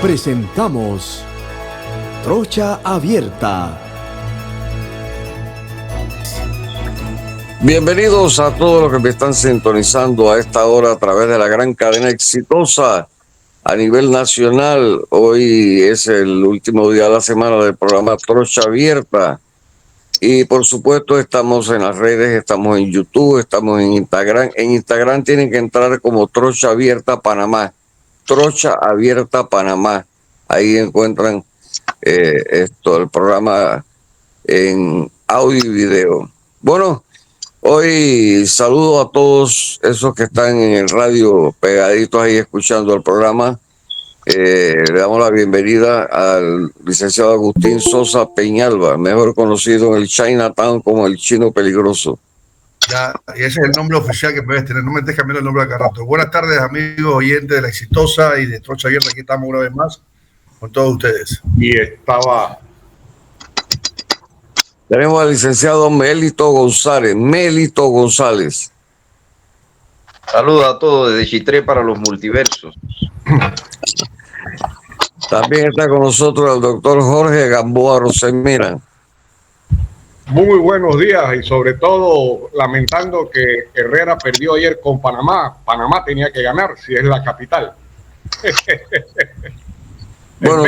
Presentamos Trocha Abierta. Bienvenidos a todos los que me están sintonizando a esta hora a través de la gran cadena exitosa a nivel nacional. Hoy es el último día de la semana del programa Trocha Abierta. Y por supuesto estamos en las redes, estamos en YouTube, estamos en Instagram. En Instagram tienen que entrar como Trocha Abierta Panamá. Trocha Abierta Panamá. Ahí encuentran el programa en audio y video. Bueno, hoy saludo a todos esos que están en el radio pegaditos ahí escuchando el programa. Le damos la bienvenida al licenciado Agustín Sosa Peñalba, mejor conocido en el Chinatown como el Chino Peligroso. Ya, y ese es el nombre oficial que puedes tener. No me dejes cambiar el nombre a cada rato. Buenas tardes, amigos oyentes de La Exitosa y de Trocha Abierta. Aquí estamos una vez más con todos ustedes. Tenemos al licenciado Melito González. Melito González. Saludos a todos desde Chitré para los multiversos. También está con nosotros el doctor Jorge Gamboa Rosemira. Muy buenos días y sobre todo lamentando que Herrera perdió ayer con Panamá. Panamá tenía que ganar si es la capital. Bueno,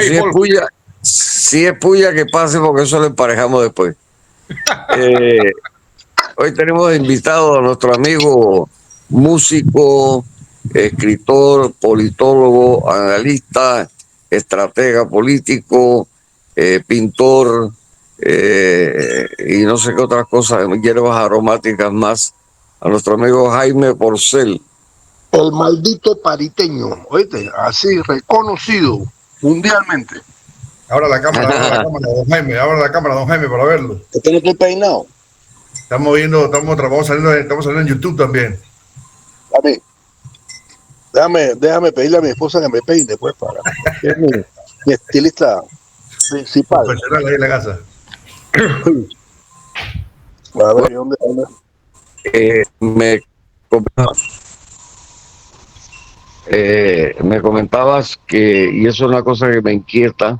si es puya que pase porque eso lo emparejamos después. Hoy tenemos invitado a nuestro amigo músico, escritor, politólogo, analista, estratega político, pintor, y no sé qué otras cosas, hierbas aromáticas más, a nuestro amigo Jaime Porcel. El maldito pariteño, oíste, así reconocido mundialmente. Ahora la cámara, don Jaime, don Jaime, para verlo. ¿Usted no está peinado? Estamos saliendo en YouTube también. A mí, déjame pedirle a mi esposa que me peine, pues, para es mi estilista principal. Profesional ahí en la casa. A ver, ¿dónde? Me comentabas que, y eso es una cosa que me inquieta,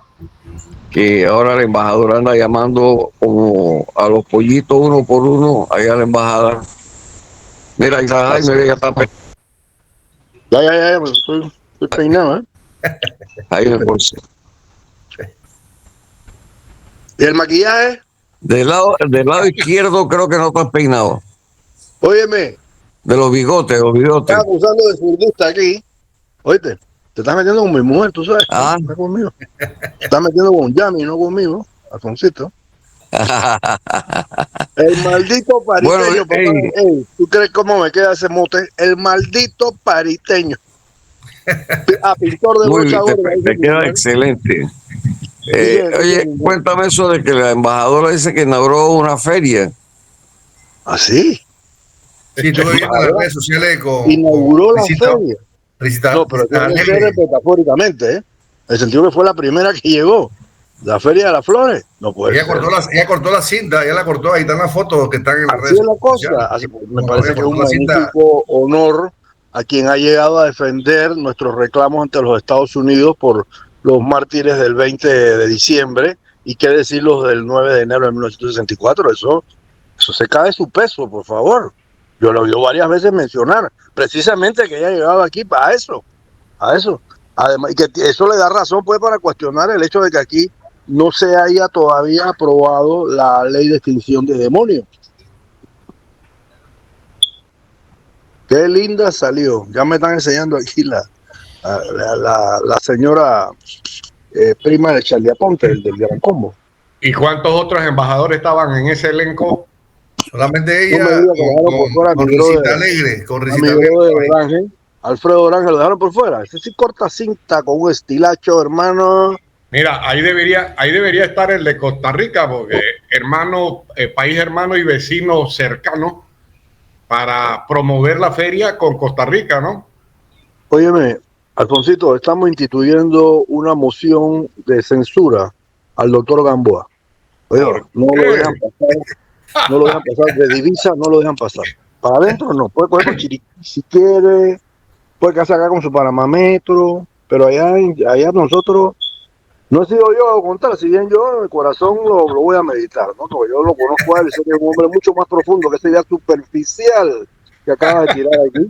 que ahora la embajadora anda llamando como a los pollitos uno por uno allá a la embajada. Mira, ahí está Jaime, ya está. Ya, pues estoy peinado, ¿eh? Jaime Porcel. ¿Y el maquillaje? Del lado izquierdo creo que no estás peinado. Óyeme. De los bigotes, Estás acusando de zurdista aquí. Oíste, te estás metiendo con mi mujer, tú sabes. Ah. Estás conmigo. Te estás metiendo con Yami, no conmigo, Alfonsito. El maldito pariteño. Bueno, papá. ¿Tú crees cómo me queda ese mote? El maldito pariteño. Pintor de muy brocha gorda. te queda excelente. Oye, cuéntame eso de que la embajadora dice que inauguró una feria. ¿Ah, sí? Sí, estuve viendo en las redes sociales inauguró la feria. No, pero tiene que ser metafóricamente, ¿eh? En el sentido que fue la primera que llegó. La Feria de las Flores. No puede ser. Ella cortó la cinta, ella la cortó. Ahí están las fotos que están en las redes sociales. Así es la cosa. Me parece que es un magnífico honor a quien ha llegado a defender nuestros reclamos ante los Estados Unidos por los mártires del 20 de diciembre y qué decir los del 9 de enero de 1964. Eso se cae de su peso, por favor. Yo lo he oído varias veces mencionar, precisamente que ella ha llegado aquí para eso, a eso. Además, y que eso le da razón pues para cuestionar el hecho de que aquí no se haya todavía aprobado la ley de extinción de demonios. Qué linda salió. Ya me están enseñando aquí la señora prima de Charlie Aponte, del Gran Combo. ¿Y cuántos otros embajadores estaban en ese elenco? Solamente ella, con Risita Alegre, Alfredo Orange lo dejaron por fuera. Ese sí corta cinta con un estilacho, hermano. Mira, ahí debería estar el de Costa Rica, porque país hermano y vecino cercano, para promover la feria con Costa Rica, ¿no? Óyeme, Alfonsito, estamos instituyendo una moción de censura al doctor Gamboa. Oye, no lo dejan pasar, de divisa no lo dejan pasar. Para adentro no, puede coger con Chiriquí si quiere, puede casar acá con su Panamá Metro, pero allá nosotros, no he sido yo a contar, si bien yo en el corazón lo voy a meditar, ¿no? Porque yo lo conozco a él, sé que es un hombre mucho más profundo que esa idea superficial que acaba de tirar aquí.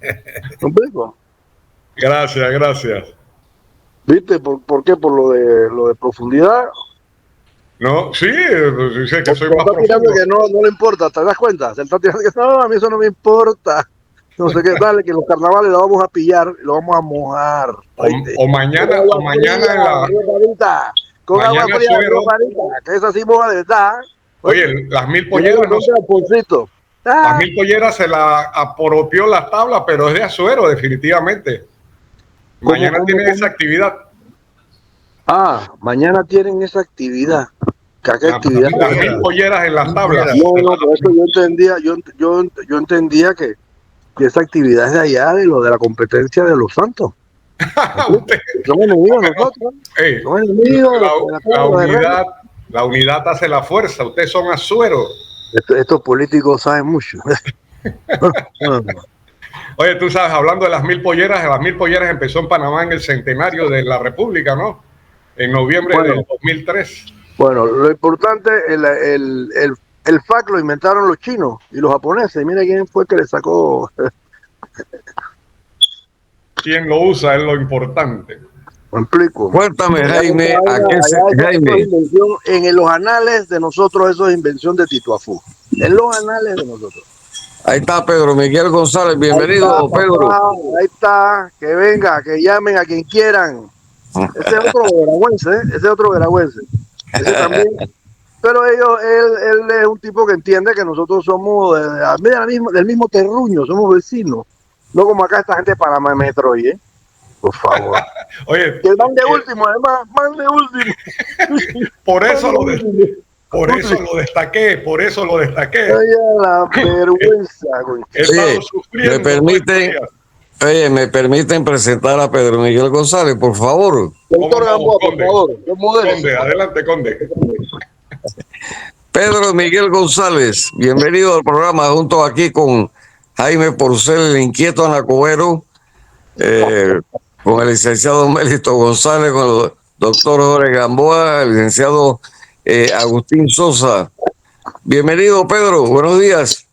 ¿Me explico? Gracias. ¿Viste? ¿Por qué? Por lo de profundidad. No, sí, dice que soy Se más está tirando profundo. que no le importa, ¿te das cuenta? Se está tirando que no, a mí eso no me importa. No sé qué, dale, que los carnavales lo vamos a pillar y lo vamos a mojar. O mañana Con agua mañana fría, Suero. que esa sí moja de verdad. Oye, las 1000 polleras las 1000 polleras se la apropió las tablas, pero es de Azuero, definitivamente. Mañana tienen esa actividad. Mañana tienen esa actividad. ¿Qué actividad? Las 1000 polleras en las tablas. No, por eso yo entendía que esa actividad es de allá, de lo de la competencia de los Santos. Somos enemigos nosotros. Hey, Somos enemigos. la unidad hace la fuerza. Ustedes son Azuero. Estos políticos saben mucho. Oye, tú sabes, hablando de las 1000 polleras empezó en Panamá en el centenario de la República, ¿no? En noviembre del 2003. Bueno, lo importante, el FAC lo inventaron los chinos y los japoneses. Mira quién fue que le sacó. ¿Quién lo usa? Es lo importante. Me explico. Cuéntame, Jaime, Jaime. En los anales de nosotros eso es invención de Tito Afú. En los anales de nosotros. Ahí está Pedro Miguel González, bienvenido, Pedro. Ahí está, que venga, que llamen a quien quieran. Ese es otro veragüense, ese también. Pero él es un tipo que entiende que nosotros somos del mismo terruño, somos vecinos. No como acá esta gente de Panamá Metro, por favor. Oye, que van de último, además, van de último. Por eso lo destaqué. Oye, la vergüenza, güey. He estado sufriendo. Me permiten presentar a Pedro Miguel González, por favor. Doctor Gamboa, por favor. Conde, adelante, Conde. Pedro Miguel González, bienvenido al programa junto aquí con Jaime Porcel, el inquieto anacobero, con el licenciado Mélito González, con el doctor Jorge Gamboa, el licenciado Agustín Sosa. Bienvenido, Pedro, buenos días.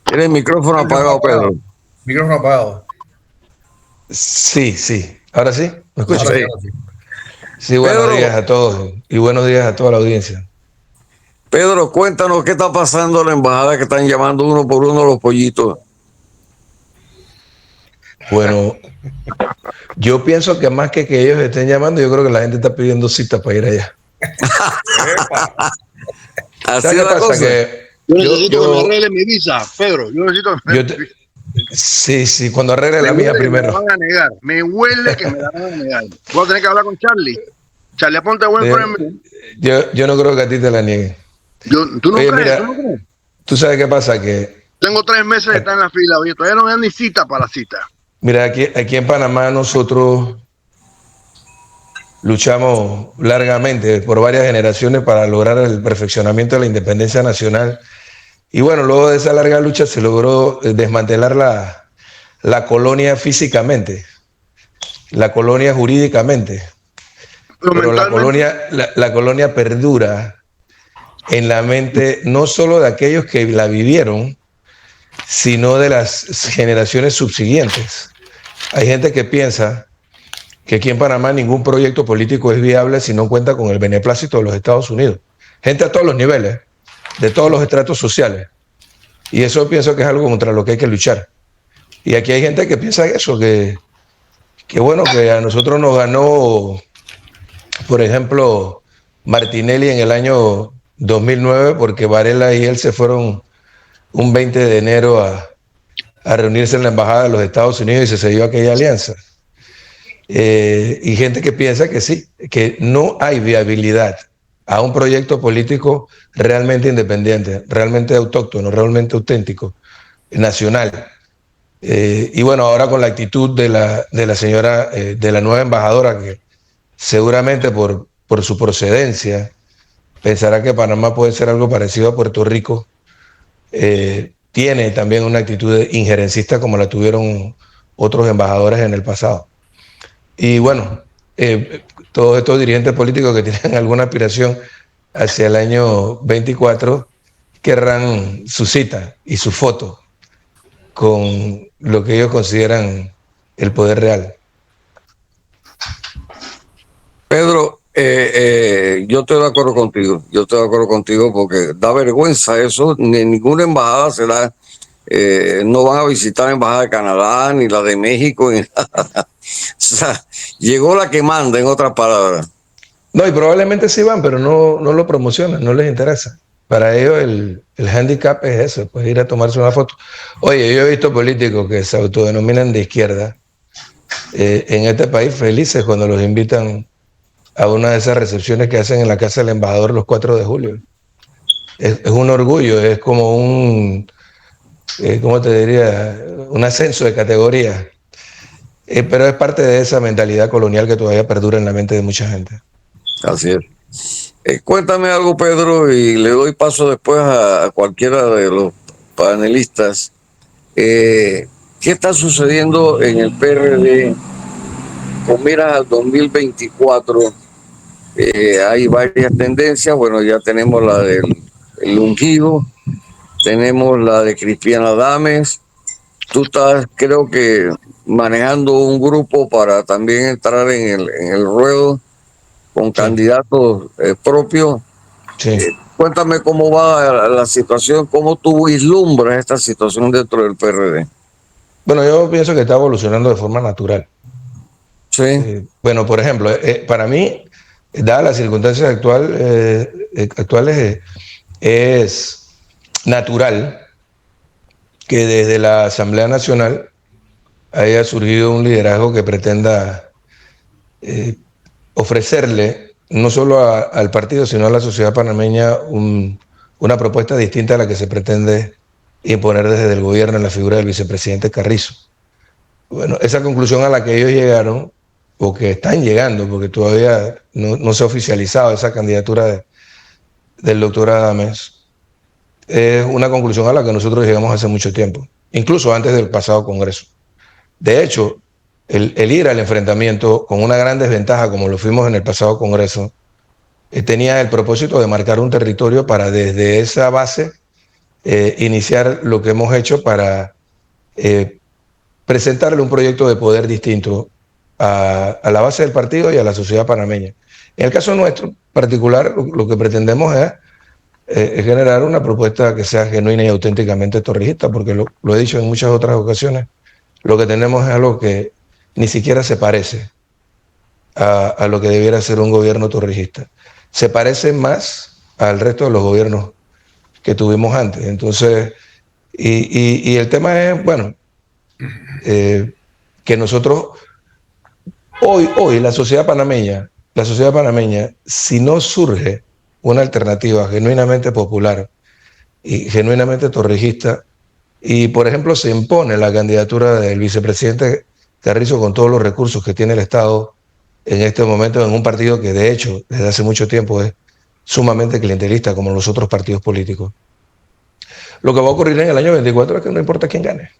Tiene el micrófono apagado, Pedro. Micrófono apagado. Sí. ¿Ahora sí? ¿Me escuchas? Sí, Pedro, buenos días a todos y buenos días a toda la audiencia. Pedro, cuéntanos qué está pasando en la embajada que están llamando uno por uno los pollitos. Bueno, yo pienso que más que ellos estén llamando, yo creo que la gente está pidiendo citas para ir allá. Así es la cosa. Yo necesito que me arregle mi visa, Pedro. Yo necesito que me... Sí, cuando arregle la mía primero. Me la van a negar. Me huele que me la van a negar. Voy a tener que hablar con Charlie. Charlie, aponte buen premio. Yo no creo que a ti te la nieguen. ¿Tú no crees? Mira, ¿Tú no crees? ¿tú sabes qué pasa? Que tengo 3 meses de estar en la fila, oye, todavía no me dan ni cita para la cita. Mira, aquí en Panamá nosotros luchamos largamente por varias generaciones para lograr el perfeccionamiento de la independencia nacional. Y bueno, luego de esa larga lucha se logró desmantelar la colonia físicamente, la colonia jurídicamente. Pero la colonia perdura en la mente no solo de aquellos que la vivieron, sino de las generaciones subsiguientes. Hay gente que piensa que aquí en Panamá ningún proyecto político es viable si no cuenta con el beneplácito de los Estados Unidos. Gente a todos los niveles, de todos los estratos sociales. Y eso pienso que es algo contra lo que hay que luchar. Y aquí hay gente que piensa eso, que bueno, que a nosotros nos ganó, por ejemplo, Martinelli en el año 2009, porque Varela y él se fueron un 20 de enero a reunirse en la embajada de los Estados Unidos y se selló aquella alianza. Y gente que piensa que sí, que no hay viabilidad a un proyecto político realmente independiente, realmente autóctono, realmente auténtico, nacional. Y bueno, ahora con la actitud de la señora, de la nueva embajadora, que seguramente por su procedencia pensará que Panamá puede ser algo parecido a Puerto Rico, tiene también una actitud injerencista como la tuvieron otros embajadores en el pasado. Y bueno, todos estos dirigentes políticos que tienen alguna aspiración hacia el año 24 querrán su cita y su foto con lo que ellos consideran el poder real. Pedro, yo estoy de acuerdo contigo. Yo estoy de acuerdo contigo porque da vergüenza eso. Ni ninguna embajada será. No van a visitar la embajada de Canadá ni la de México. Ni nada. O sea, llegó la que manda, en otras palabras. No, y probablemente sí van, pero no lo promocionan, no les interesa. Para ellos el handicap es eso, pues ir a tomarse una foto. Oye, yo he visto políticos que se autodenominan de izquierda en este país felices cuando los invitan a una de esas recepciones que hacen en la casa del embajador los 4 de julio. Es un orgullo, es como un, ¿cómo te diría? Un ascenso de categoría. Pero es parte de esa mentalidad colonial que todavía perdura en la mente de mucha gente. Así es. Cuéntame algo, Pedro, y le doy paso después a cualquiera de los panelistas. ¿Qué está sucediendo en el PRD con miras al 2024? Hay varias tendencias. Bueno, ya tenemos la del Ungido, tenemos la de Cristiana Adames. Tú estás, creo que, manejando un grupo para también entrar en el ruedo con candidatos propios. Sí. Cuéntame cómo va la situación, cómo tú vislumbras esta situación dentro del PRD. Bueno, yo pienso que está evolucionando de forma natural. Sí. Bueno, por ejemplo, para mí, dadas las circunstancias actuales, es natural que desde la Asamblea Nacional haya surgido un liderazgo que pretenda ofrecerle no solo al partido, sino a la sociedad panameña una propuesta distinta a la que se pretende imponer desde el gobierno en la figura del vicepresidente Carrizo. Bueno, esa conclusión a la que ellos llegaron, o que están llegando, porque todavía no se ha oficializado esa candidatura del doctor Adames, es una conclusión a la que nosotros llegamos hace mucho tiempo, incluso antes del pasado Congreso. De hecho, el ir al enfrentamiento con una gran desventaja, como lo fuimos en el pasado Congreso, tenía el propósito de marcar un territorio para desde esa base iniciar lo que hemos hecho para presentarle un proyecto de poder distinto a la base del partido y a la sociedad panameña. En el caso nuestro particular, lo que pretendemos es generar una propuesta que sea genuina y auténticamente torrijista, porque lo he dicho en muchas otras ocasiones, lo que tenemos es algo que ni siquiera se parece a lo que debiera ser un gobierno torrijista. Se parece más al resto de los gobiernos que tuvimos antes. Entonces, y el tema es, bueno, que nosotros, hoy la sociedad panameña, si no surge una alternativa genuinamente popular y genuinamente torrijista, y por ejemplo se impone la candidatura del vicepresidente Carrizo con todos los recursos que tiene el Estado en este momento en un partido que de hecho desde hace mucho tiempo es sumamente clientelista como los otros partidos políticos. Lo que va a ocurrir en el año 24 es que no importa quién gane.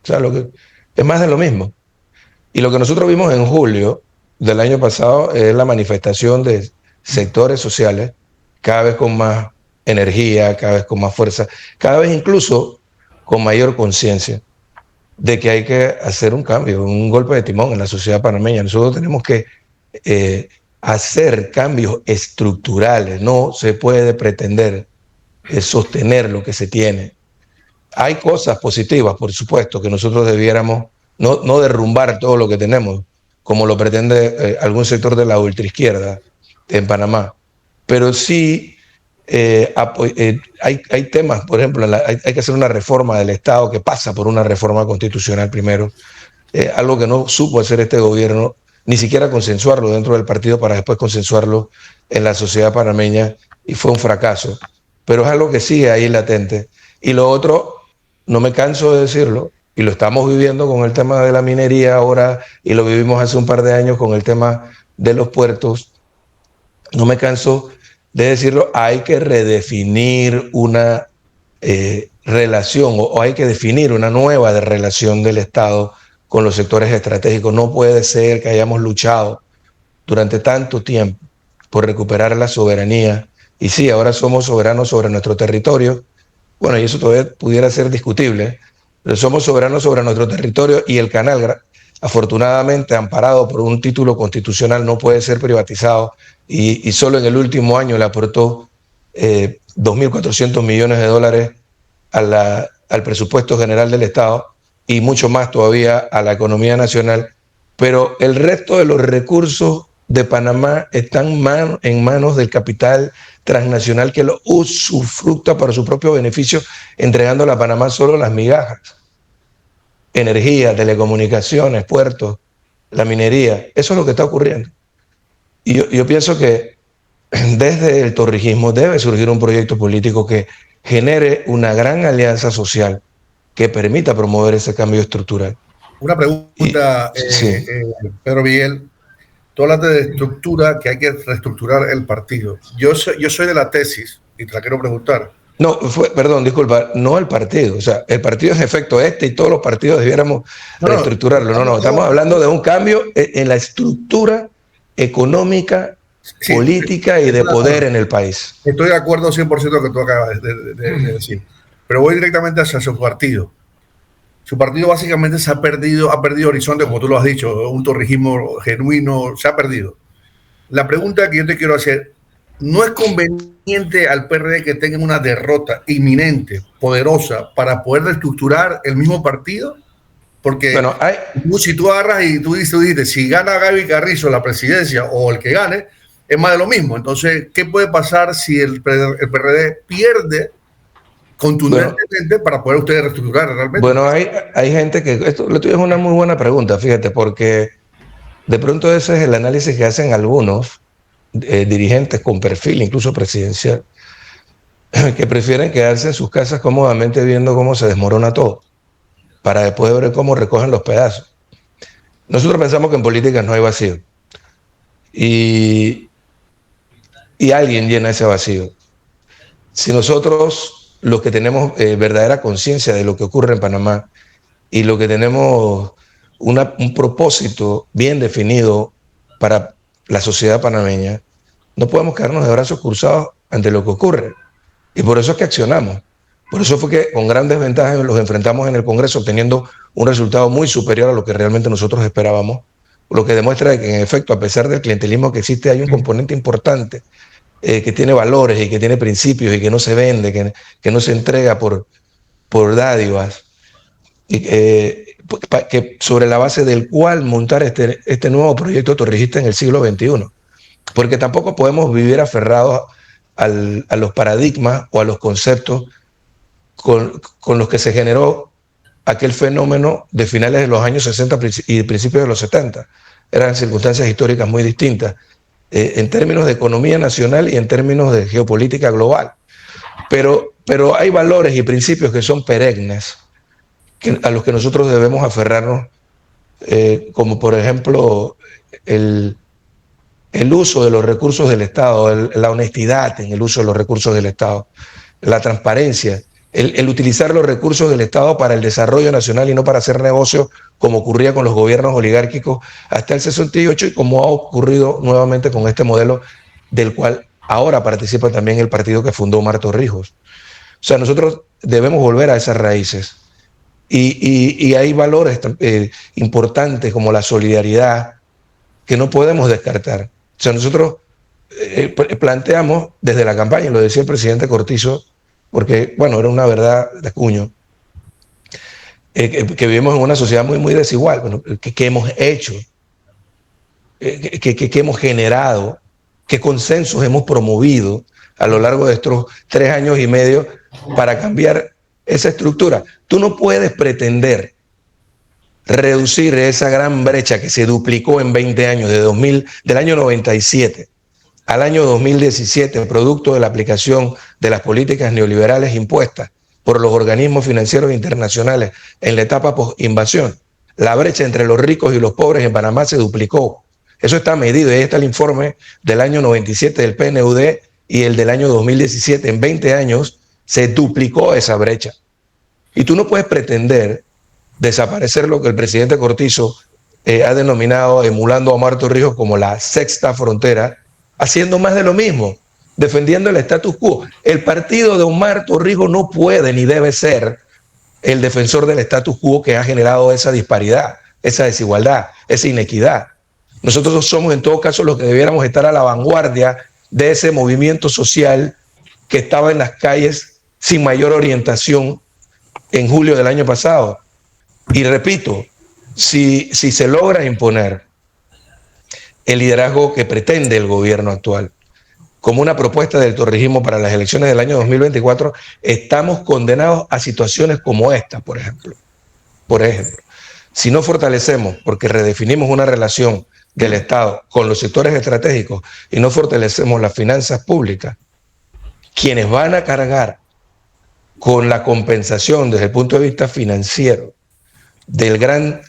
O sea, lo que es más de lo mismo. Y lo que nosotros vimos en julio del año pasado es la manifestación de sectores sociales cada vez con más energía, cada vez con más fuerza, cada vez incluso con mayor conciencia de que hay que hacer un cambio, un golpe de timón en la sociedad panameña. Nosotros tenemos que hacer cambios estructurales. No se puede pretender sostener lo que se tiene. Hay cosas positivas, por supuesto, que nosotros debiéramos no derrumbar todo lo que tenemos, como lo pretende algún sector de la ultraizquierda en Panamá. Pero sí hay temas, por ejemplo, hay que hacer una reforma del Estado que pasa por una reforma constitucional primero, algo que no supo hacer este gobierno, ni siquiera consensuarlo dentro del partido para después consensuarlo en la sociedad panameña, y fue un fracaso. Pero es algo que sigue ahí latente. Y lo otro, no me canso de decirlo, y lo estamos viviendo con el tema de la minería ahora, y lo vivimos hace un par de años con el tema de los puertos. No me canso de decirlo, hay que redefinir una relación, o hay que definir una nueva relación del Estado con los sectores estratégicos. No puede ser que hayamos luchado durante tanto tiempo por recuperar la soberanía. Y sí, ahora somos soberanos sobre nuestro territorio. Bueno, y eso todavía pudiera ser discutible, pero somos soberanos sobre nuestro territorio y el canal, afortunadamente amparado por un título constitucional, no puede ser privatizado. Y solo en el último año le aportó 2.400 millones de dólares al presupuesto general del Estado y mucho más todavía a la economía nacional. Pero el resto de los recursos de Panamá están en manos del capital transnacional que lo usufructa para su propio beneficio, entregándole a Panamá solo las migajas. Energía, telecomunicaciones, puertos, la minería. Eso es lo que está ocurriendo. Y yo pienso que desde el torrijismo debe surgir un proyecto político que genere una gran alianza social que permita promover ese cambio estructural. Una pregunta, sí. Pedro Miguel. Tú hablas de estructura, que hay que reestructurar el partido. Yo soy de la tesis, y te la quiero preguntar. No, perdón, disculpa, no el partido. O sea, el partido es en efecto y todos los partidos debiéramos reestructurarlo. No, estamos hablando de un cambio en la estructura económica, sí, política y de poder en el país. Estoy de acuerdo 100% con lo que tú acabas de decir. Pero voy directamente hacia su partido. Su partido básicamente ha perdido horizonte, como tú lo has dicho, un torrijismo genuino, se ha perdido. La pregunta que yo te quiero hacer, ¿no es conveniente al PRD que tengan una derrota inminente, poderosa, para poder reestructurar el mismo partido? Porque bueno, si tú agarras y tú dices, si gana Gaby Carrizo la presidencia o el que gane, es más de lo mismo. Entonces, ¿qué puede pasar si el PRD pierde contundentemente para poder ustedes reestructurar realmente? Bueno, hay gente que... Esto lo tuyo es una muy buena pregunta, fíjate, porque de pronto ese es el análisis que hacen algunos dirigentes con perfil, incluso presidencial, que prefieren quedarse en sus casas cómodamente viendo cómo se desmorona todo, para después ver cómo recogen los pedazos. Nosotros pensamos que en política no hay vacío. Y alguien llena ese vacío. Si nosotros, los que tenemos verdadera conciencia de lo que ocurre en Panamá y lo que tenemos un propósito bien definido para la sociedad panameña, no podemos quedarnos de brazos cruzados ante lo que ocurre. Y por eso es que accionamos. Por eso fue que con grandes ventajas los enfrentamos en el Congreso, obteniendo un resultado muy superior a lo que realmente nosotros esperábamos, lo que demuestra que en efecto, a pesar del clientelismo que existe, hay un componente importante que tiene valores y que tiene principios y que no se vende, que no se entrega por dádivas, y que sobre la base del cual montar este nuevo proyecto torrijista en el siglo XXI. Porque tampoco podemos vivir aferrados a los paradigmas o a los conceptos con los que se generó aquel fenómeno de finales de los años 60 y principios de los 70. Eran circunstancias históricas muy distintas en términos de economía nacional y en términos de geopolítica global. Pero hay valores y principios que son perennes, a los que nosotros debemos aferrarnos, como por ejemplo el uso de los recursos del Estado, la honestidad en el uso de los recursos del Estado, la transparencia, el utilizar los recursos del Estado para el desarrollo nacional y no para hacer negocios, como ocurría con los gobiernos oligárquicos hasta el 68 y como ha ocurrido nuevamente con este modelo del cual ahora participa también el partido que fundó Omar Torrijos. O sea, nosotros debemos volver a esas raíces y hay valores importantes como la solidaridad que no podemos descartar. O sea, nosotros planteamos desde la campaña, lo decía el presidente Cortizo, porque, bueno, era una verdad de cuño, que vivimos en una sociedad muy, muy desigual, bueno, que hemos hecho, que hemos generado, qué consensos hemos promovido a lo largo de estos 3 años y medio para cambiar esa estructura. Tú no puedes pretender reducir esa gran brecha que se duplicó en 20 años, del año 97 al año 2017, producto de la aplicación de las políticas neoliberales impuestas por los organismos financieros internacionales en la etapa post-invasión. La brecha entre los ricos y los pobres en Panamá se duplicó. Eso está medido, y ahí está el informe del año 97 del PNUD y el del año 2017. En 20 años se duplicó esa brecha. Y tú no puedes pretender desaparecer lo que el presidente Cortizo ha denominado, emulando a Omar Torrijos como la sexta frontera, haciendo más de lo mismo, defendiendo el status quo. El partido de Omar Torrijos no puede ni debe ser el defensor del status quo que ha generado esa disparidad, esa desigualdad, esa inequidad. Nosotros somos en todo caso los que debiéramos estar a la vanguardia de ese movimiento social que estaba en las calles sin mayor orientación en julio del año pasado. Y repito, si se logra imponer el liderazgo que pretende el gobierno actual como una propuesta del torrijismo para las elecciones del año 2024, estamos condenados a situaciones como esta, por ejemplo. Por ejemplo, si no fortalecemos, porque redefinimos una relación del Estado con los sectores estratégicos y no fortalecemos las finanzas públicas, quienes van a cargar con la compensación desde el punto de vista financiero del gran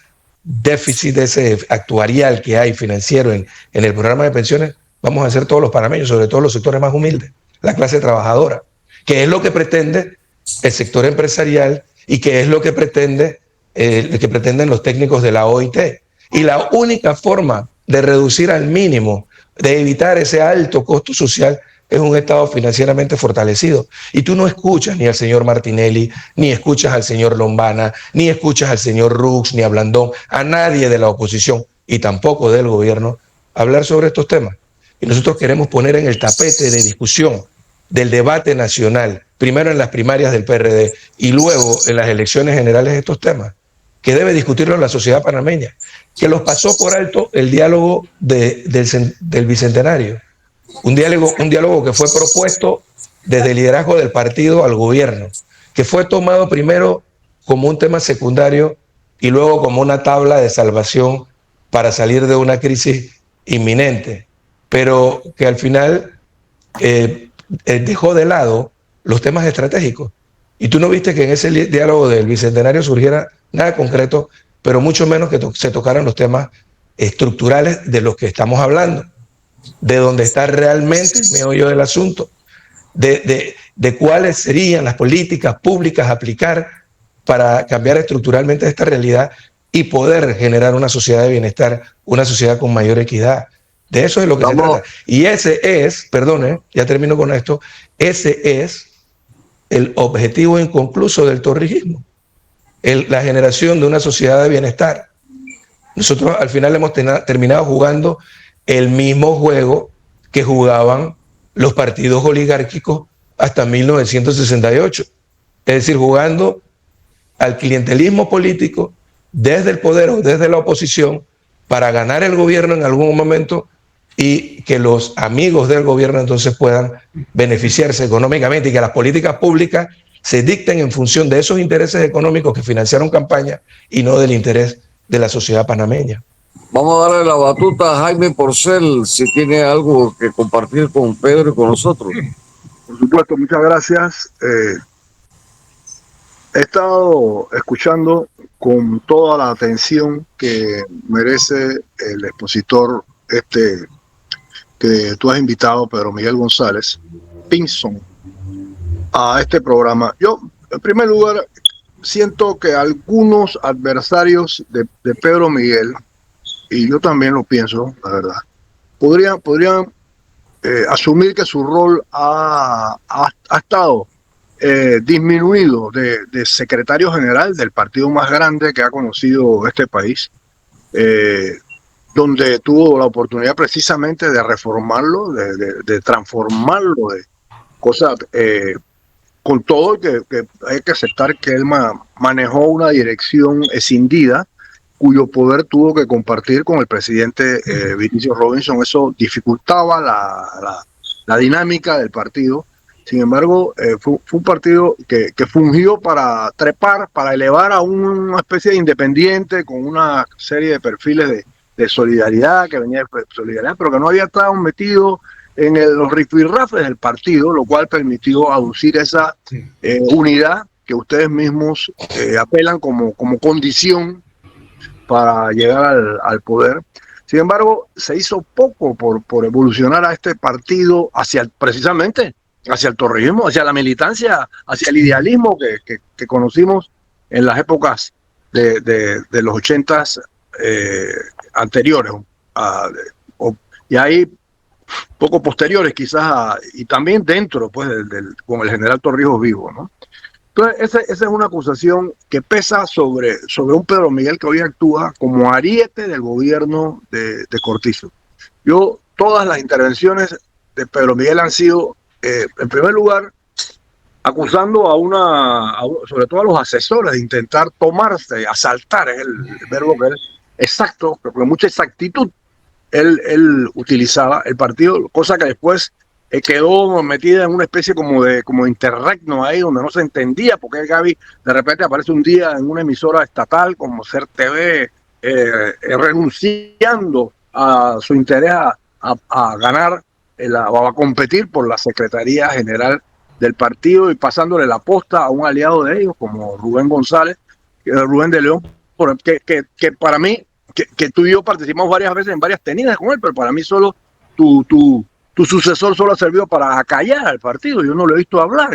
déficit ese actuarial que hay financiero en el programa de pensiones, vamos a ser todos los panameños, sobre todo los sectores más humildes, la clase trabajadora, que es lo que pretende el sector empresarial y que es lo que pretenden los técnicos de la OIT. Y la única forma de reducir al mínimo, de evitar ese alto costo social, es un Estado financieramente fortalecido. Y tú no escuchas ni al señor Martinelli, ni escuchas al señor Lombana, ni escuchas al señor Rux, ni a Blandón, a nadie de la oposición y tampoco del gobierno hablar sobre estos temas. Y nosotros queremos poner en el tapete de discusión del debate nacional, primero en las primarias del PRD y luego en las elecciones generales, estos temas, que debe discutirlo la sociedad panameña, que los pasó por alto el diálogo del Bicentenario. Un diálogo que fue propuesto desde el liderazgo del partido al gobierno, que fue tomado primero como un tema secundario y luego como una tabla de salvación para salir de una crisis inminente, pero que al final dejó de lado los temas estratégicos. Y tú no viste que en ese diálogo del Bicentenario surgiera nada concreto, pero mucho menos que se tocaran los temas estructurales de los que estamos hablando, de dónde está realmente el meollo del asunto, de cuáles serían las políticas públicas a aplicar para cambiar estructuralmente esta realidad y poder generar una sociedad de bienestar, una sociedad con mayor equidad. De eso es lo que se trata. Y ese es, perdone, ya termino con esto, ese es el objetivo inconcluso del torrijismo, la generación de una sociedad de bienestar. Nosotros al final hemos terminado jugando el mismo juego que jugaban los partidos oligárquicos hasta 1968. Es decir, jugando al clientelismo político desde el poder o desde la oposición para ganar el gobierno en algún momento y que los amigos del gobierno entonces puedan beneficiarse económicamente y que las políticas públicas se dicten en función de esos intereses económicos que financiaron campaña y no del interés de la sociedad panameña. Vamos a darle la batuta a Jaime Porcel, si tiene algo que compartir con Pedro y con nosotros. Por supuesto, muchas gracias. He estado escuchando con toda la atención que merece el expositor que tú has invitado, Pedro Miguel González Pinzón, a este programa. Yo, en primer lugar, siento que algunos adversarios de Pedro Miguel, y yo también lo pienso, la verdad, podrían asumir que su rol ha estado disminuido de secretario general del partido más grande que ha conocido este país, donde tuvo la oportunidad precisamente de reformarlo, de transformarlo, de cosas, con todo que hay que aceptar que él manejó una dirección escindida, cuyo poder tuvo que compartir con el presidente Vinicio Robinson. Eso dificultaba la dinámica del partido. Sin embargo, fue un partido que fungió para trepar, para elevar a una especie de independiente con una serie de perfiles de solidaridad, que venía de solidaridad, pero que no había estado metido en los rifirrafes del partido, lo cual permitió aducir esa unidad que ustedes mismos apelan como condición para llegar al poder. Sin embargo, se hizo poco por evolucionar a este partido precisamente hacia el torrijismo, hacia la militancia, hacia el idealismo que conocimos en las épocas de los 80s anteriores, y hay poco posteriores quizás, y también dentro pues con el general Torrijos vivo, ¿no? Entonces esa es una acusación que pesa sobre un Pedro Miguel que hoy actúa como ariete del gobierno de Cortizo. Todas las intervenciones de Pedro Miguel han sido, en primer lugar, acusando sobre todo a los asesores de intentar tomarse, asaltar, es el verbo que él, exacto, pero con mucha exactitud, él utilizaba el partido, cosa que después quedó metida en una especie como de interregno ahí, donde no se entendía por qué Gaby de repente aparece un día en una emisora estatal como Ser TV, renunciando a su interés a ganar o a competir por la Secretaría General del partido y pasándole la posta a un aliado de ellos como Rubén González, Rubén de León, que para mí, que tú y yo participamos varias veces en varias tenidas con él, pero para mí solo tu sucesor solo ha servido para acallar al partido. Yo no lo he visto hablar.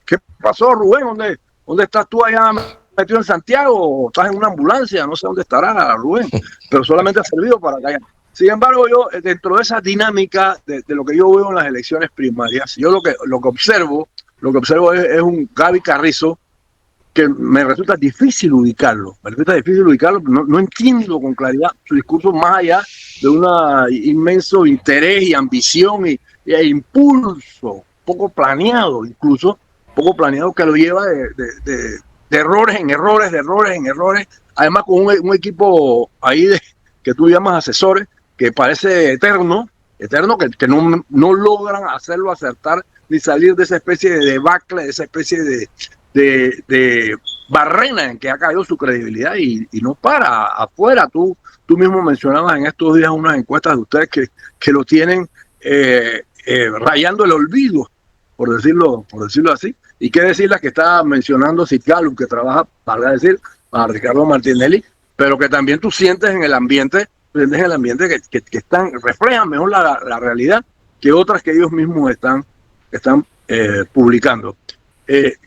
¿Qué pasó, Rubén? ¿Dónde estás tú allá metido en Santiago? ¿O estás en una ambulancia? No sé dónde estará Rubén, pero solamente ha servido para acallar. Sin embargo, yo, dentro de esa dinámica de lo que yo veo en las elecciones primarias, yo lo que observo es un Gaby Carrizo que me resulta difícil ubicarlo. No entiendo con claridad su discurso más allá de un inmenso interés y ambición e impulso, poco planeado que lo lleva de errores en errores, además con un equipo ahí que tú llamas asesores, que parece eterno que no logran hacerlo acertar ni salir de esa especie de debacle, de esa especie de barrena en que ha caído su credibilidad y no para afuera. Tú mismo mencionabas en estos días unas encuestas de ustedes que lo tienen rayando el olvido, por decirlo así. Y qué decir las que está mencionando Citgalum, que trabaja, para Ricardo Martinelli, pero que también tú sientes en el ambiente que reflejan mejor la realidad que otras que ellos mismos están publicando.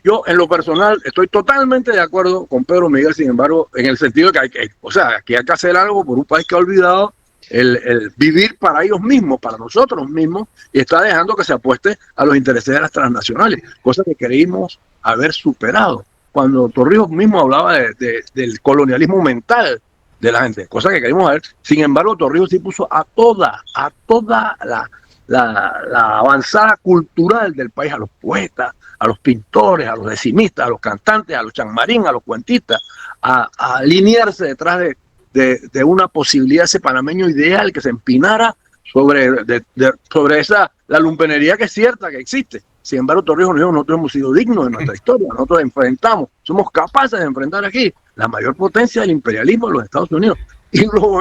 Yo, en lo personal, estoy totalmente de acuerdo con Pedro Miguel, sin embargo, en el sentido de que hay que hacer algo por un país que ha olvidado el vivir para ellos mismos, para nosotros mismos, y está dejando que se apueste a los intereses de las transnacionales, cosa que creímos haber superado. Cuando Torrijos mismo hablaba del colonialismo mental de la gente, cosa que queríamos ver. Sin embargo, Torrijos sí puso a toda la avanzada cultural del país, a los poetas, a los pintores, a los decimistas, a los cantantes, a los chanmarín, a los cuentistas, a alinearse detrás de una posibilidad, ese panameño ideal que se empinara sobre la lumpenería que es cierta, que existe. Sin embargo, Torrijos dijo: nosotros hemos sido dignos de nuestra historia, nosotros somos capaces de enfrentar aquí la mayor potencia del imperialismo de los Estados Unidos. Y lo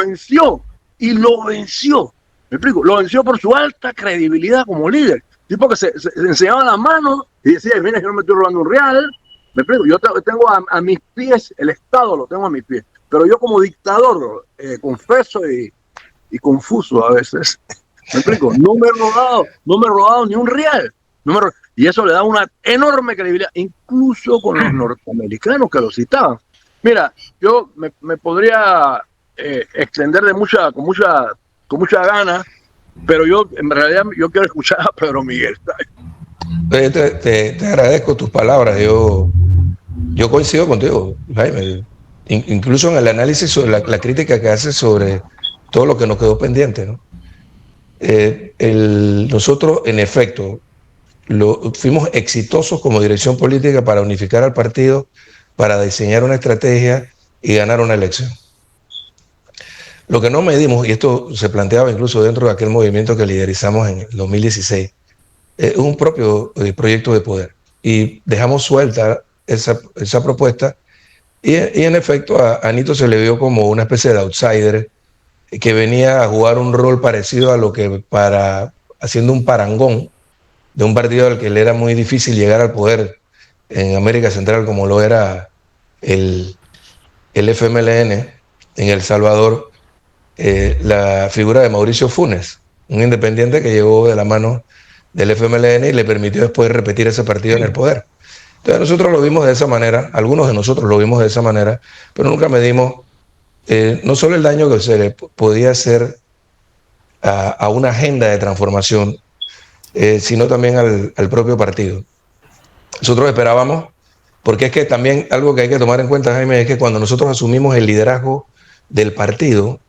venció. ¿Me explico? Lo venció por su alta credibilidad como líder. Tipo que se enseñaba las manos y decía: mira, yo no me estoy robando un real. ¿Me explico? Yo tengo a mis pies, el Estado lo tengo a mis pies. Pero yo como dictador, confeso y confuso a veces, ¿me explico? No me he robado ni un real. Y eso le da una enorme credibilidad, incluso con los norteamericanos que lo citaban. Mira, yo me podría extender con mucha gana, pero yo en realidad quiero escuchar a Pedro Miguel. Te agradezco tus palabras. Yo coincido contigo, Jaime, incluso en el análisis sobre la crítica que haces sobre todo lo que nos quedó pendiente, ¿no? Nosotros, en efecto, fuimos exitosos como dirección política para unificar al partido, para diseñar una estrategia y ganar una elección. Lo que no medimos, y esto se planteaba incluso dentro de aquel movimiento que liderizamos en el 2016, es un propio proyecto de poder. Y dejamos suelta esa propuesta y en efecto a Nito se le vio como una especie de outsider que venía a jugar un rol parecido a lo que haciendo un parangón de un partido al que le era muy difícil llegar al poder en América Central, como lo era el FMLN en El Salvador, la figura de Mauricio Funes, un independiente que llegó de la mano del FMLN y le permitió después repetir ese partido en el poder. Entonces nosotros lo vimos de esa manera, algunos de nosotros lo vimos de esa manera, pero nunca medimos no solo el daño que se le podía hacer a una agenda de transformación, sino también al propio partido. Nosotros esperábamos, porque es que también algo que hay que tomar en cuenta, Jaime, es que cuando nosotros asumimos el liderazgo del partido,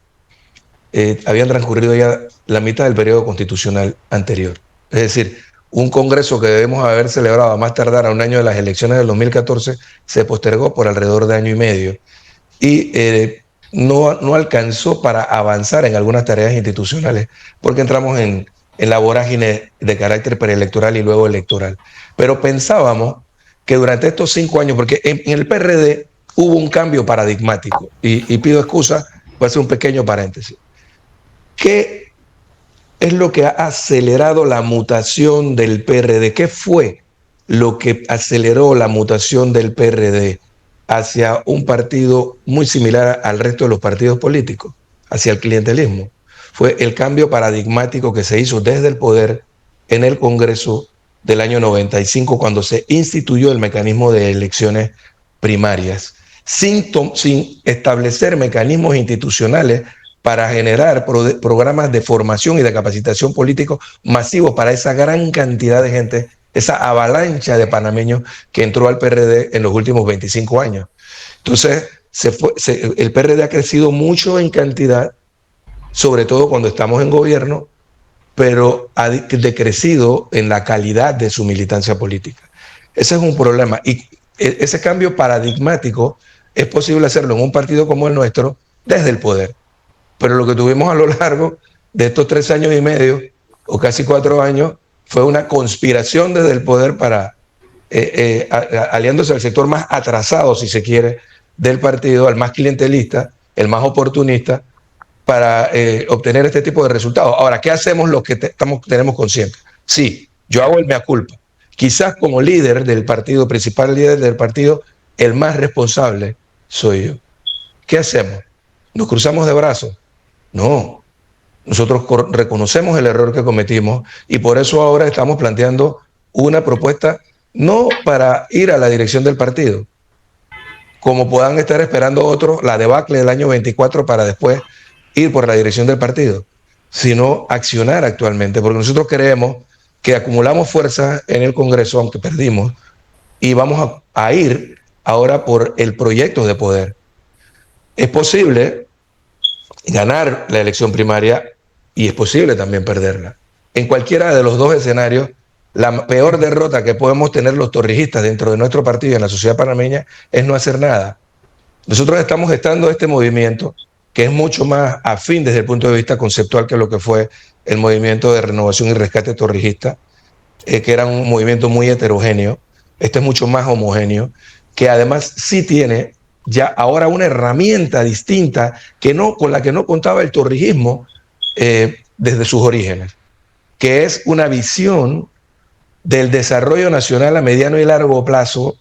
habían transcurrido ya la mitad del periodo constitucional anterior. Es decir, un congreso que debemos haber celebrado a más tardar a un año de las elecciones del 2014 se postergó por alrededor de año y medio y no alcanzó para avanzar en algunas tareas institucionales porque entramos en la vorágine de carácter preelectoral y luego electoral. Pero pensábamos que durante estos 5 años, porque en el PRD hubo un cambio paradigmático, y pido excusa, voy a hacer un pequeño paréntesis. ¿Qué es lo que ha acelerado la mutación del PRD? ¿Qué fue lo que aceleró la mutación del PRD hacia un partido muy similar al resto de los partidos políticos, hacia el clientelismo? Fue el cambio paradigmático que se hizo desde el poder en el Congreso del año 95, cuando se instituyó el mecanismo de elecciones primarias, sin establecer mecanismos institucionales para generar programas de formación y de capacitación político masivos para esa gran cantidad de gente, esa avalancha de panameños que entró al PRD en los últimos 25 años. Entonces, el PRD ha crecido mucho en cantidad, sobre todo cuando estamos en gobierno, pero ha decrecido en la calidad de su militancia política. Ese es un problema. Y ese cambio paradigmático es posible hacerlo en un partido como el nuestro desde el poder. Pero lo que tuvimos a lo largo de estos 3 años y medio, o casi 4 años, fue una conspiración desde el poder para, aliándose al sector más atrasado, si se quiere, del partido, al más clientelista, el más oportunista, para obtener este tipo de resultados. Ahora, ¿qué hacemos los que tenemos conciencia? Sí, yo hago el mea culpa. Quizás como líder del partido, principal líder del partido, el más responsable soy yo. ¿Qué hacemos? ¿Nos cruzamos de brazos? No. Nosotros reconocemos el error que cometimos y por eso ahora estamos planteando una propuesta no para ir a la dirección del partido, como puedan estar esperando otros la debacle del año 24 para después ir por la dirección del partido, sino accionar actualmente, porque nosotros creemos que acumulamos fuerza en el Congreso, aunque perdimos, y vamos a ir ahora por el proyecto de poder. Es posible ganar la elección primaria y es posible también perderla. En cualquiera de los dos escenarios, la peor derrota que podemos tener los torrijistas dentro de nuestro partido y en la sociedad panameña es no hacer nada. Nosotros estamos gestando este movimiento que es mucho más afín desde el punto de vista conceptual que lo que fue el movimiento de renovación y rescate torrijista, que era un movimiento muy heterogéneo. Este es mucho más homogéneo, que además sí tiene ya ahora una herramienta distinta con la que no contaba el torrijismo desde sus orígenes, que es una visión del desarrollo nacional a mediano y largo plazo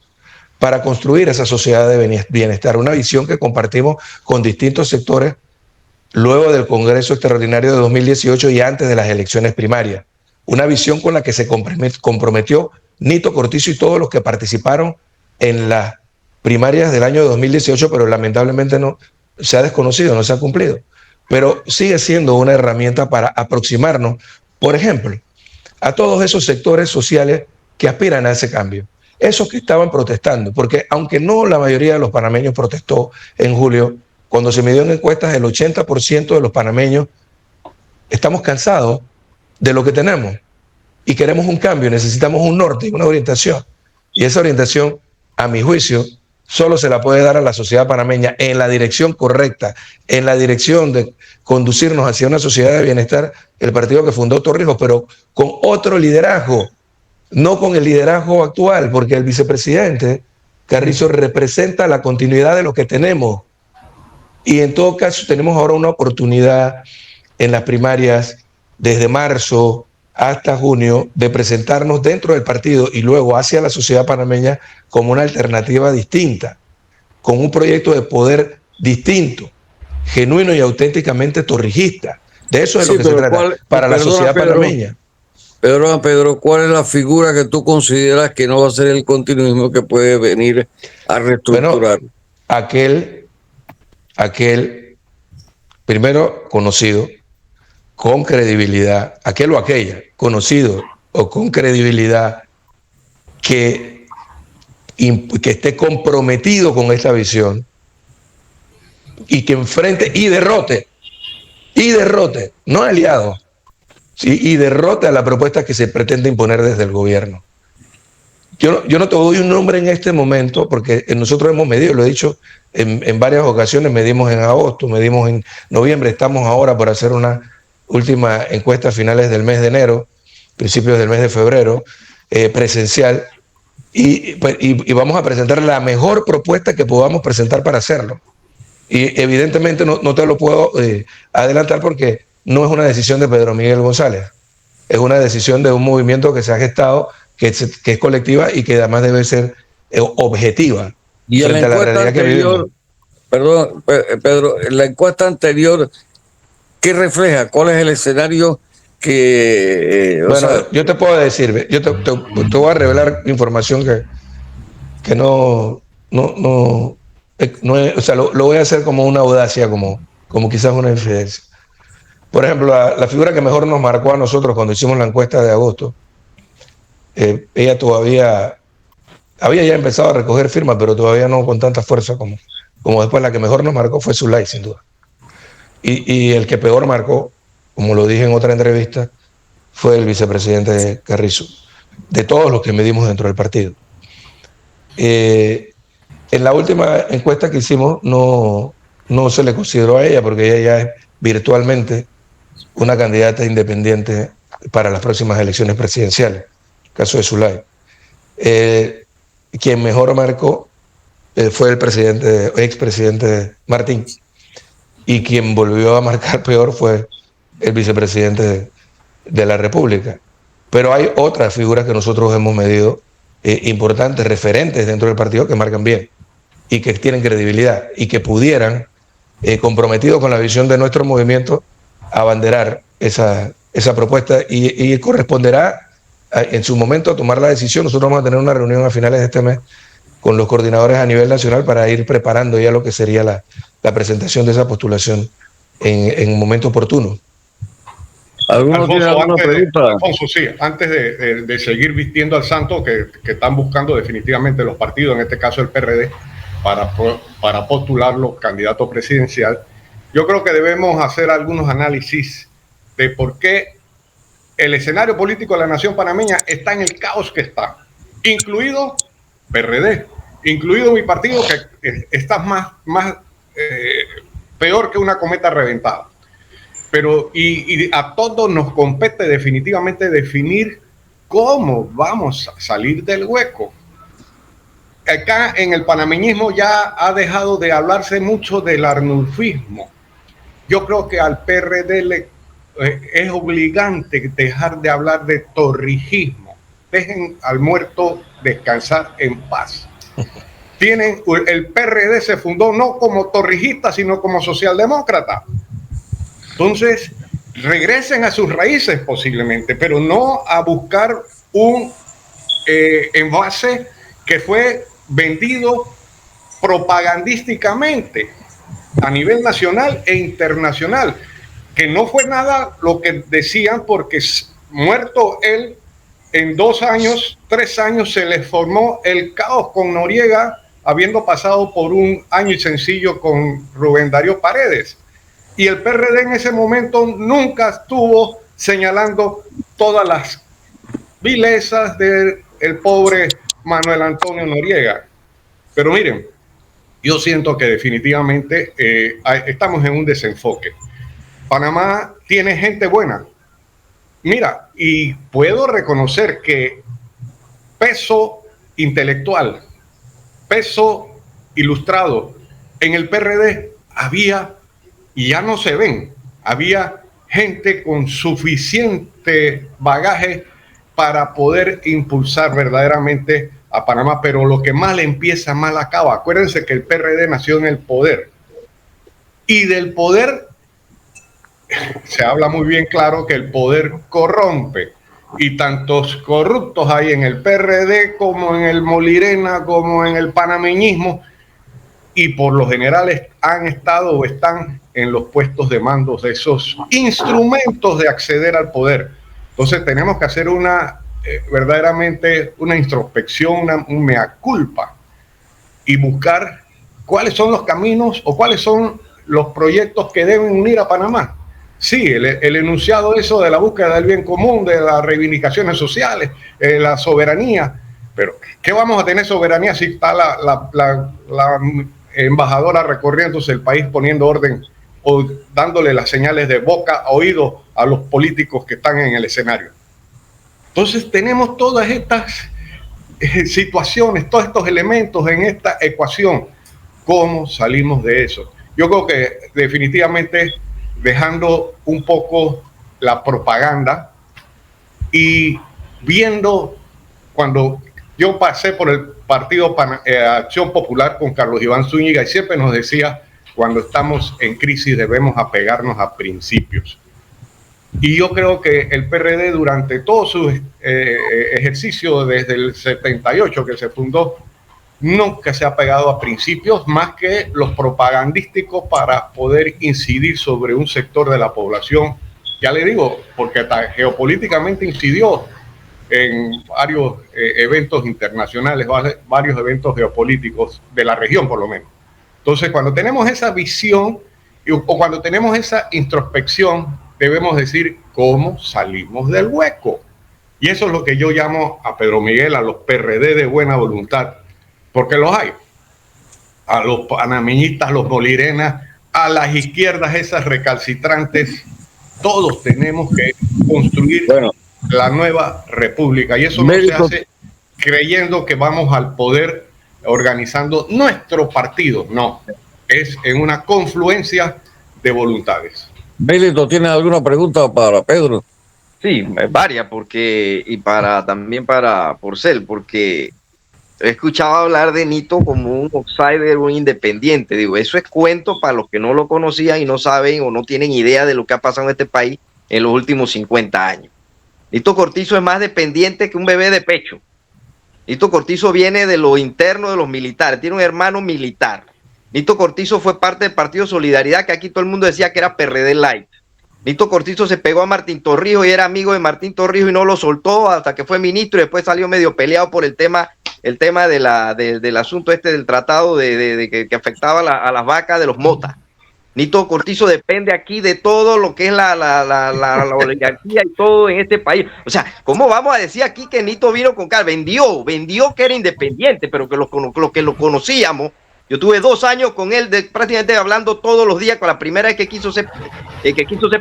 para construir esa sociedad de bienestar, una visión que compartimos con distintos sectores luego del Congreso Extraordinario de 2018 y antes de las elecciones primarias, una visión con la que se comprometió Nito Cortizo y todos los que participaron en las primarias del año 2018, pero lamentablemente no se ha desconocido, no se ha cumplido. Pero sigue siendo una herramienta para aproximarnos, por ejemplo, a todos esos sectores sociales que aspiran a ese cambio. Esos que estaban protestando, porque aunque no la mayoría de los panameños protestó en julio, cuando se midió en encuestas el 80% de los panameños estamos cansados de lo que tenemos y queremos un cambio, necesitamos un norte, una orientación. Y esa orientación, a mi juicio, solo se la puede dar a la sociedad panameña en la dirección correcta, en la dirección de conducirnos hacia una sociedad de bienestar, el partido que fundó Torrijos, pero con otro liderazgo, no con el liderazgo actual, porque el vicepresidente Carrizo representa la continuidad de lo que tenemos. Y en todo caso tenemos ahora una oportunidad en las primarias desde marzo hasta junio de presentarnos dentro del partido y luego hacia la sociedad panameña como una alternativa distinta, con un proyecto de poder distinto, genuino y auténticamente torrijista. De eso es lo que se trata para la sociedad panameña. Pedro, ¿cuál es la figura que tú consideras que no va a ser el continuismo que puede venir a reestructurar? Bueno, aquel primero conocido, con credibilidad, aquel o aquella, conocido o con credibilidad, que esté comprometido con esta visión y que enfrente y derrote, no aliado, ¿sí? Y derrote a la propuesta que se pretende imponer desde el gobierno. Yo no te doy un nombre en este momento porque nosotros hemos medido, lo he dicho en varias ocasiones, medimos en agosto, medimos en noviembre, estamos ahora por hacer una última encuesta a finales del mes de enero, principios del mes de febrero, presencial, y vamos a presentar la mejor propuesta que podamos presentar para hacerlo. Y evidentemente no te lo puedo adelantar porque no es una decisión de Pedro Miguel González, es una decisión de un movimiento que se ha gestado, que es colectiva y que además debe ser objetiva Y en la frente a la encuesta realidad que vivimos. anterior, perdón, Pedro, en la encuesta anterior, ¿qué refleja? ¿Cuál es el escenario que... Bueno, yo te puedo decir, yo te voy a revelar información que no o sea, lo voy a hacer como una audacia, como quizás una infidencia. Por ejemplo, la figura que mejor nos marcó a nosotros cuando hicimos la encuesta de agosto, ella todavía había ya empezado a recoger firmas, pero todavía no con tanta fuerza como después. La que mejor nos marcó fue Zulay, sin duda. Y el que peor marcó, como lo dije en otra entrevista, fue el vicepresidente Carrizo, de todos los que medimos dentro del partido. En la última encuesta que hicimos no se le consideró a ella porque ella ya es virtualmente una candidata independiente para las próximas elecciones presidenciales, el caso de Zulay. Quien mejor marcó fue el expresidente Martín, y quien volvió a marcar peor fue el vicepresidente de la República. Pero hay otras figuras que nosotros hemos medido importantes, referentes dentro del partido, que marcan bien y que tienen credibilidad y que pudieran, comprometidos con la visión de nuestro movimiento, abanderar esa propuesta y corresponderá en su momento a tomar la decisión. Nosotros vamos a tener una reunión a finales de este mes con los coordinadores a nivel nacional para ir preparando ya lo que sería la presentación de esa postulación en un momento oportuno. Alfonso, sí, antes de seguir vistiendo al santo que están buscando definitivamente los partidos, en este caso el PRD, para postularlo candidato presidencial, yo creo que debemos hacer algunos análisis de por qué el escenario político de la nación panameña está en el caos que está, incluido PRD, incluido mi partido, que está peor que una cometa reventada. Pero y a todos nos compete definitivamente definir cómo vamos a salir del hueco. Acá en el panameñismo ya ha dejado de hablarse mucho del arnulfismo. Yo creo que al PRD es obligante dejar de hablar de torrijismo. Dejen al muerto descansar en paz. El PRD se fundó no como torrijista, sino como socialdemócrata. Entonces, regresen a sus raíces posiblemente, pero no a buscar un envase que fue vendido propagandísticamente a nivel nacional e internacional, que no fue nada lo que decían, porque muerto él, en 2 años, 3 años, se les formó el caos con Noriega, habiendo pasado por un año y sencillo con Rubén Darío Paredes. Y el PRD en ese momento nunca estuvo señalando todas las vilezas del pobre Manuel Antonio Noriega. Pero miren, yo siento que definitivamente estamos en un desenfoque. Panamá tiene gente buena. Mira, y puedo reconocer que peso intelectual, peso ilustrado, en el PRD había, y ya no se ven, había gente con suficiente bagaje para poder impulsar verdaderamente a Panamá, pero lo que mal empieza, mal acaba. Acuérdense que el PRD nació en el poder, y del poder se habla muy bien claro que el poder corrompe, y tantos corruptos hay en el PRD como en el Molirena, como en el panameñismo, y por lo general han estado o están en los puestos de mando de esos instrumentos de acceder al poder. Entonces tenemos que hacer verdaderamente una introspección, un mea culpa, y buscar cuáles son los caminos o cuáles son los proyectos que deben unir a Panamá. Sí, el enunciado eso de la búsqueda del bien común, de las reivindicaciones sociales, la soberanía, pero ¿qué vamos a tener soberanía si está la embajadora recorriéndose el país poniendo orden o dándole las señales de boca a oído a los políticos que están en el escenario? Entonces tenemos todas estas situaciones, todos estos elementos en esta ecuación. ¿Cómo salimos de eso? Yo creo que definitivamente dejando un poco la propaganda y viendo, cuando yo pasé por el Partido Acción Popular con Carlos Iván Zúñiga, y siempre nos decía, cuando estamos en crisis debemos apegarnos a principios. Y yo creo que el PRD durante todo su ejercicio desde el 78 que se fundó, nunca se ha pegado a principios más que los propagandísticos para poder incidir sobre un sector de la población. Ya le digo, porque hasta geopolíticamente incidió en varios eventos internacionales, varios eventos geopolíticos de la región por lo menos. Entonces, cuando tenemos esa visión o cuando tenemos esa introspección, debemos decir cómo salimos del hueco. Y eso es lo que yo llamo a Pedro Miguel, a los PRD de buena voluntad, porque los hay. A los panameñistas, los molirenas, a las izquierdas esas recalcitrantes, todos tenemos que construir la nueva república. Y eso no se hace creyendo que vamos al poder organizando nuestro partido. No, es en una confluencia de voluntades. Bélito, ¿tienes alguna pregunta para Pedro? Sí, varias, también para Porcel, porque he escuchado hablar de Nito como un outsider, un independiente. Digo, eso es cuento para los que no lo conocían y no saben o no tienen idea de lo que ha pasado en este país en los últimos 50 años. Nito Cortizo es más dependiente que un bebé de pecho. Nito Cortizo viene de lo interno de los militares, tiene un hermano militar. Nito Cortizo fue parte del Partido Solidaridad, que aquí todo el mundo decía que era PRD Light. Nito Cortizo se pegó a Martín Torrijos y era amigo de Martín Torrijos y no lo soltó hasta que fue ministro, y después salió medio peleado por el tema del asunto del tratado que afectaba a las vacas de los motas. Nito Cortizo depende aquí de todo lo que es la oligarquía y todo en este país. O sea, ¿cómo vamos a decir aquí que Nito vino con cara? Vendió que era independiente, pero que los que lo conocíamos. Yo tuve 2 años con él, prácticamente hablando todos los días, con la primera vez que quiso ser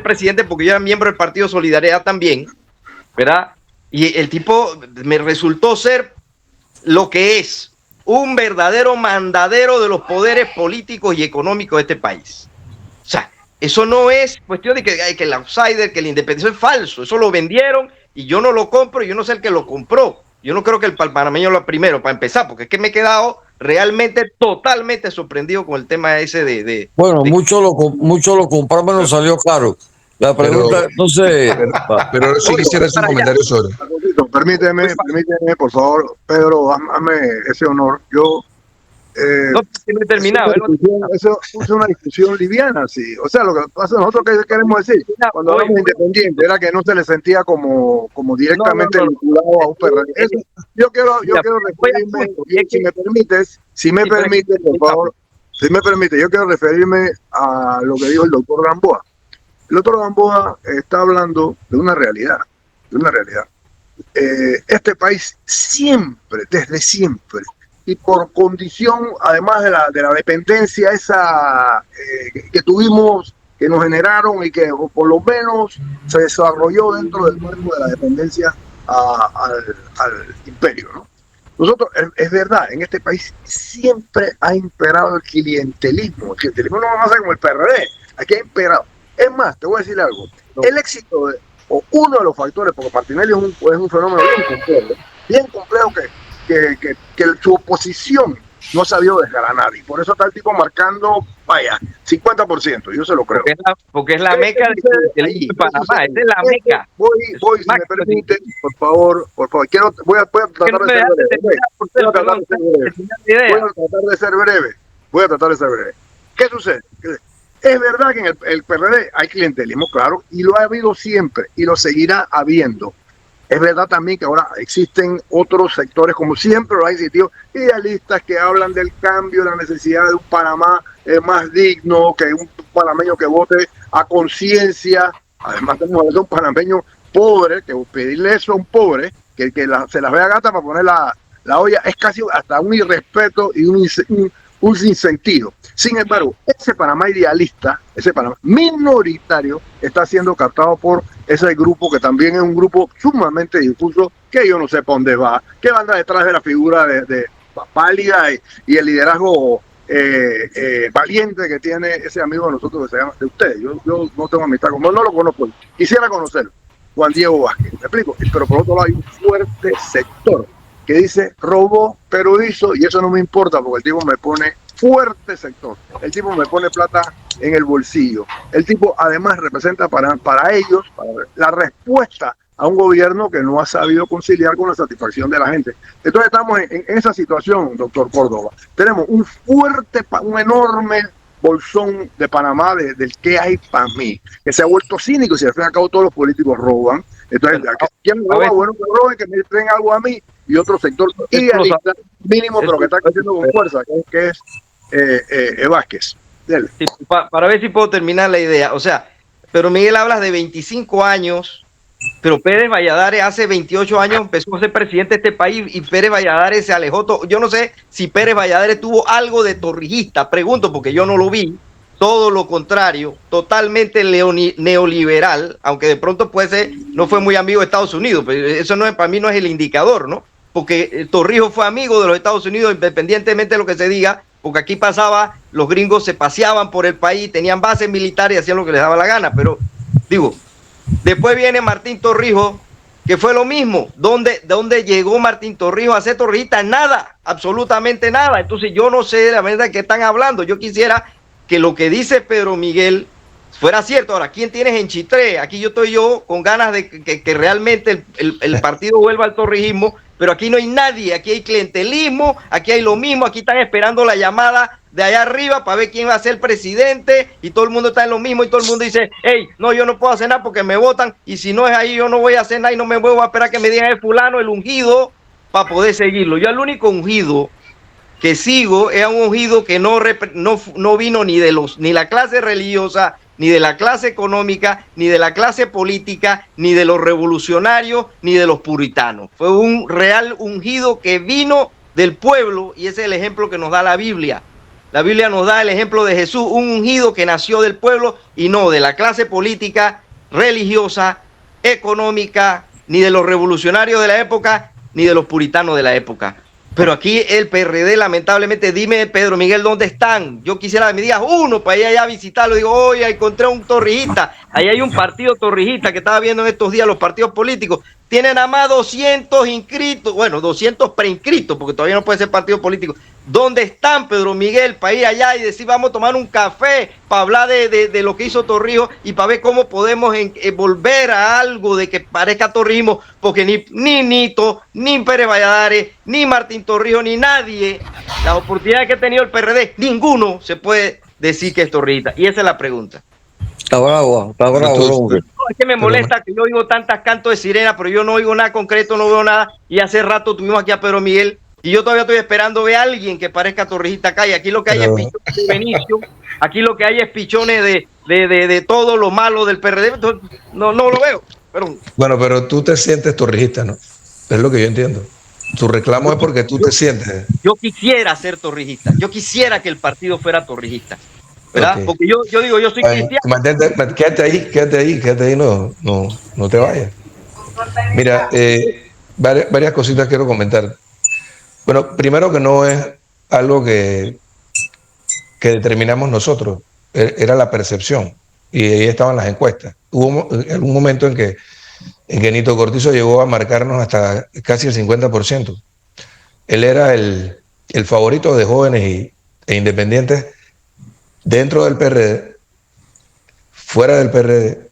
presidente, porque yo era miembro del Partido Solidaridad también, ¿verdad? Y el tipo me resultó ser lo que es un verdadero mandadero de los poderes políticos y económicos de este país. O sea, eso no es cuestión de que el outsider, que el independiente, eso es falso. Eso lo vendieron y yo no lo compro y yo no sé el que lo compró. Yo no creo que el panameño lo primero, para empezar, porque es que me he quedado realmente totalmente sorprendido con el tema ese mucho lo compramos, nos salió caro. La pregunta, entonces... Pero sí quisiera hacer un comentario sobre... Permíteme, por favor, Pedro, hazme ese honor. Yo... no he terminado. Eso es una discusión liviana, sí. O sea, lo que pasa, nosotros que queremos decir, cuando hablamos de independiente, era que no se le sentía como directamente vinculado a un PRD. Yo quiero referirme, si me permite, por favor, yo quiero referirme a lo que dijo el doctor Gamboa. El doctor Gamboa está hablando de una realidad, Este país siempre, desde siempre, y por condición, además de la dependencia esa que tuvimos, que nos generaron y que por lo menos se desarrolló dentro del marco de la dependencia al imperio, ¿no? Nosotros, es verdad, en este país siempre ha imperado el clientelismo. El clientelismo no va a ser como el PRD, aquí ha imperado. Es más, te voy a decir algo. El éxito, o uno de los factores, porque Martinelli es un fenómeno bien complejo que su oposición no ha sabido desgranar. Y por eso está el tipo marcando, vaya, 50%. Yo se lo creo. Porque es la meca de Panamá. Esa es la meca. Voy, si me permite, por favor. Voy a tratar de ser breve. Voy a tratar de ser breve. ¿Qué sucede? Es verdad que en el PRD hay clientelismo, claro, y lo ha habido siempre y lo seguirá habiendo. Es verdad también que ahora existen otros sectores, como siempre lo ha existido, idealistas que hablan del cambio, la necesidad de un Panamá más digno, que un panameño que vote a conciencia. Además tenemos a un panameño pobre, que pedirle eso a un pobre, que se las vea gata para poner la olla, es casi hasta un irrespeto y un sinsentido. Sin embargo, ese Panamá idealista, ese Panamá minoritario, está siendo captado por ese grupo que también es un grupo sumamente difuso, que yo no sé para dónde va, que anda detrás de la figura de pálida y el liderazgo valiente que tiene ese amigo de nosotros que se llama de ustedes. Yo no tengo amistad con él, no lo conozco, quisiera conocerlo, Juan Diego Vázquez, ¿me explico? Pero por otro lado hay un fuerte sector que dice robó, pero hizo, y eso no me importa porque el tipo me pone fuerte sector, el tipo me pone plata en el bolsillo, el tipo además representa para ellos la respuesta a un gobierno que no ha sabido conciliar con la satisfacción de la gente. Entonces estamos en esa situación, doctor Córdoba. Tenemos un enorme bolsón de Panamá del que hay para mí, que se ha vuelto cínico y si al fin y al cabo todos los políticos roban. Entonces, ¿quién roba? Bueno, que roben, que me den algo a mí, y otro sector idealista mínimo, pero que está creciendo con fuerza, que es Vázquez. Sí, para ver si puedo terminar la idea. O sea, pero Miguel hablas de 25 años, pero Pérez Valladares hace 28 años empezó a ser presidente de este país y Pérez Valladares se alejó. Yo no sé si Pérez Valladares tuvo algo de torrijista, pregunto porque yo no lo vi. Todo lo contrario, totalmente neoliberal, aunque de pronto puede ser, no fue muy amigo de Estados Unidos, pero eso no es, para mí no es el indicador, ¿no? Porque Torrijos fue amigo de los Estados Unidos, independientemente de lo que se diga, porque aquí pasaba, los gringos se paseaban por el país, tenían bases militares y hacían lo que les daba la gana, pero digo, después viene Martín Torrijos, que fue lo mismo. ¿Dónde llegó Martín Torrijos a ser torrijista? Nada, absolutamente nada. Entonces yo no sé de la verdad de qué están hablando. Yo quisiera que lo que dice Pedro Miguel fuera cierto. Ahora, ¿quién tienes en Chitré? Aquí estoy yo con ganas de que realmente el partido vuelva al torrijismo, pero aquí no hay nadie, aquí hay clientelismo, aquí hay lo mismo, aquí están esperando la llamada de allá arriba para ver quién va a ser presidente y todo el mundo está en lo mismo y todo el mundo dice, hey, no, yo no puedo hacer nada porque me votan y si no es ahí yo no voy a hacer nada y no me voy a esperar que me digan el fulano, el ungido, para poder seguirlo. Yo el único ungido que sigo es un ungido que no vino ni la clase religiosa, ni de la clase económica, ni de la clase política, ni de los revolucionarios, ni de los puritanos. Fue un real ungido que vino del pueblo y ese es el ejemplo que nos da la Biblia. La Biblia nos da el ejemplo de Jesús, un ungido que nació del pueblo y no de la clase política, religiosa, económica, ni de los revolucionarios de la época, ni de los puritanos de la época. Pero aquí el PRD, lamentablemente, dime, Pedro Miguel, ¿dónde están? Yo quisiera que me digas uno para ir allá a visitarlo. Digo, oye, encontré un torrijista. Ahí hay un partido torrijista que estaba viendo en estos días los partidos políticos. Tienen nada más 200 inscritos, bueno, 200 preinscritos, porque todavía no puede ser partido político. ¿Dónde están, Pedro Miguel, para ir allá y decir, vamos a tomar un café para hablar de lo que hizo Torrijos y para ver cómo podemos volver a algo de que parezca torrijismo? Porque ni Nito, ni Pérez Valladares, ni Martín Torrijos, ni nadie, las oportunidades que ha tenido el PRD, ninguno se puede decir que es torrijista. Y esa es la pregunta. Está bravo. No, es que me molesta que yo oigo tantas cantos de sirena, pero yo no oigo nada concreto, no veo nada. Y hace rato tuvimos aquí a Pedro Miguel y yo todavía estoy esperando ver a alguien que parezca torrijista acá. Y aquí lo que hay es pichones de Benicio, aquí lo que hay es pichones de todo lo malo del PRD. Entonces, no lo veo. Bueno, pero tú te sientes torrijista, ¿no? Es lo que yo entiendo. Tu reclamo es porque tú te sientes. Yo quisiera ser torrijista. Yo quisiera que el partido fuera torrijista. ¿Verdad? Okay. Porque yo digo, yo soy cristiano. Quédate ahí, no te vayas. Mira, varias cositas quiero comentar. Bueno, primero que no es algo que determinamos nosotros, era la percepción, y ahí estaban las encuestas. Hubo un momento en que Nito Cortizo llegó a marcarnos hasta casi el 50%. Él era el el favorito de jóvenes e independientes dentro del PRD, fuera del PRD,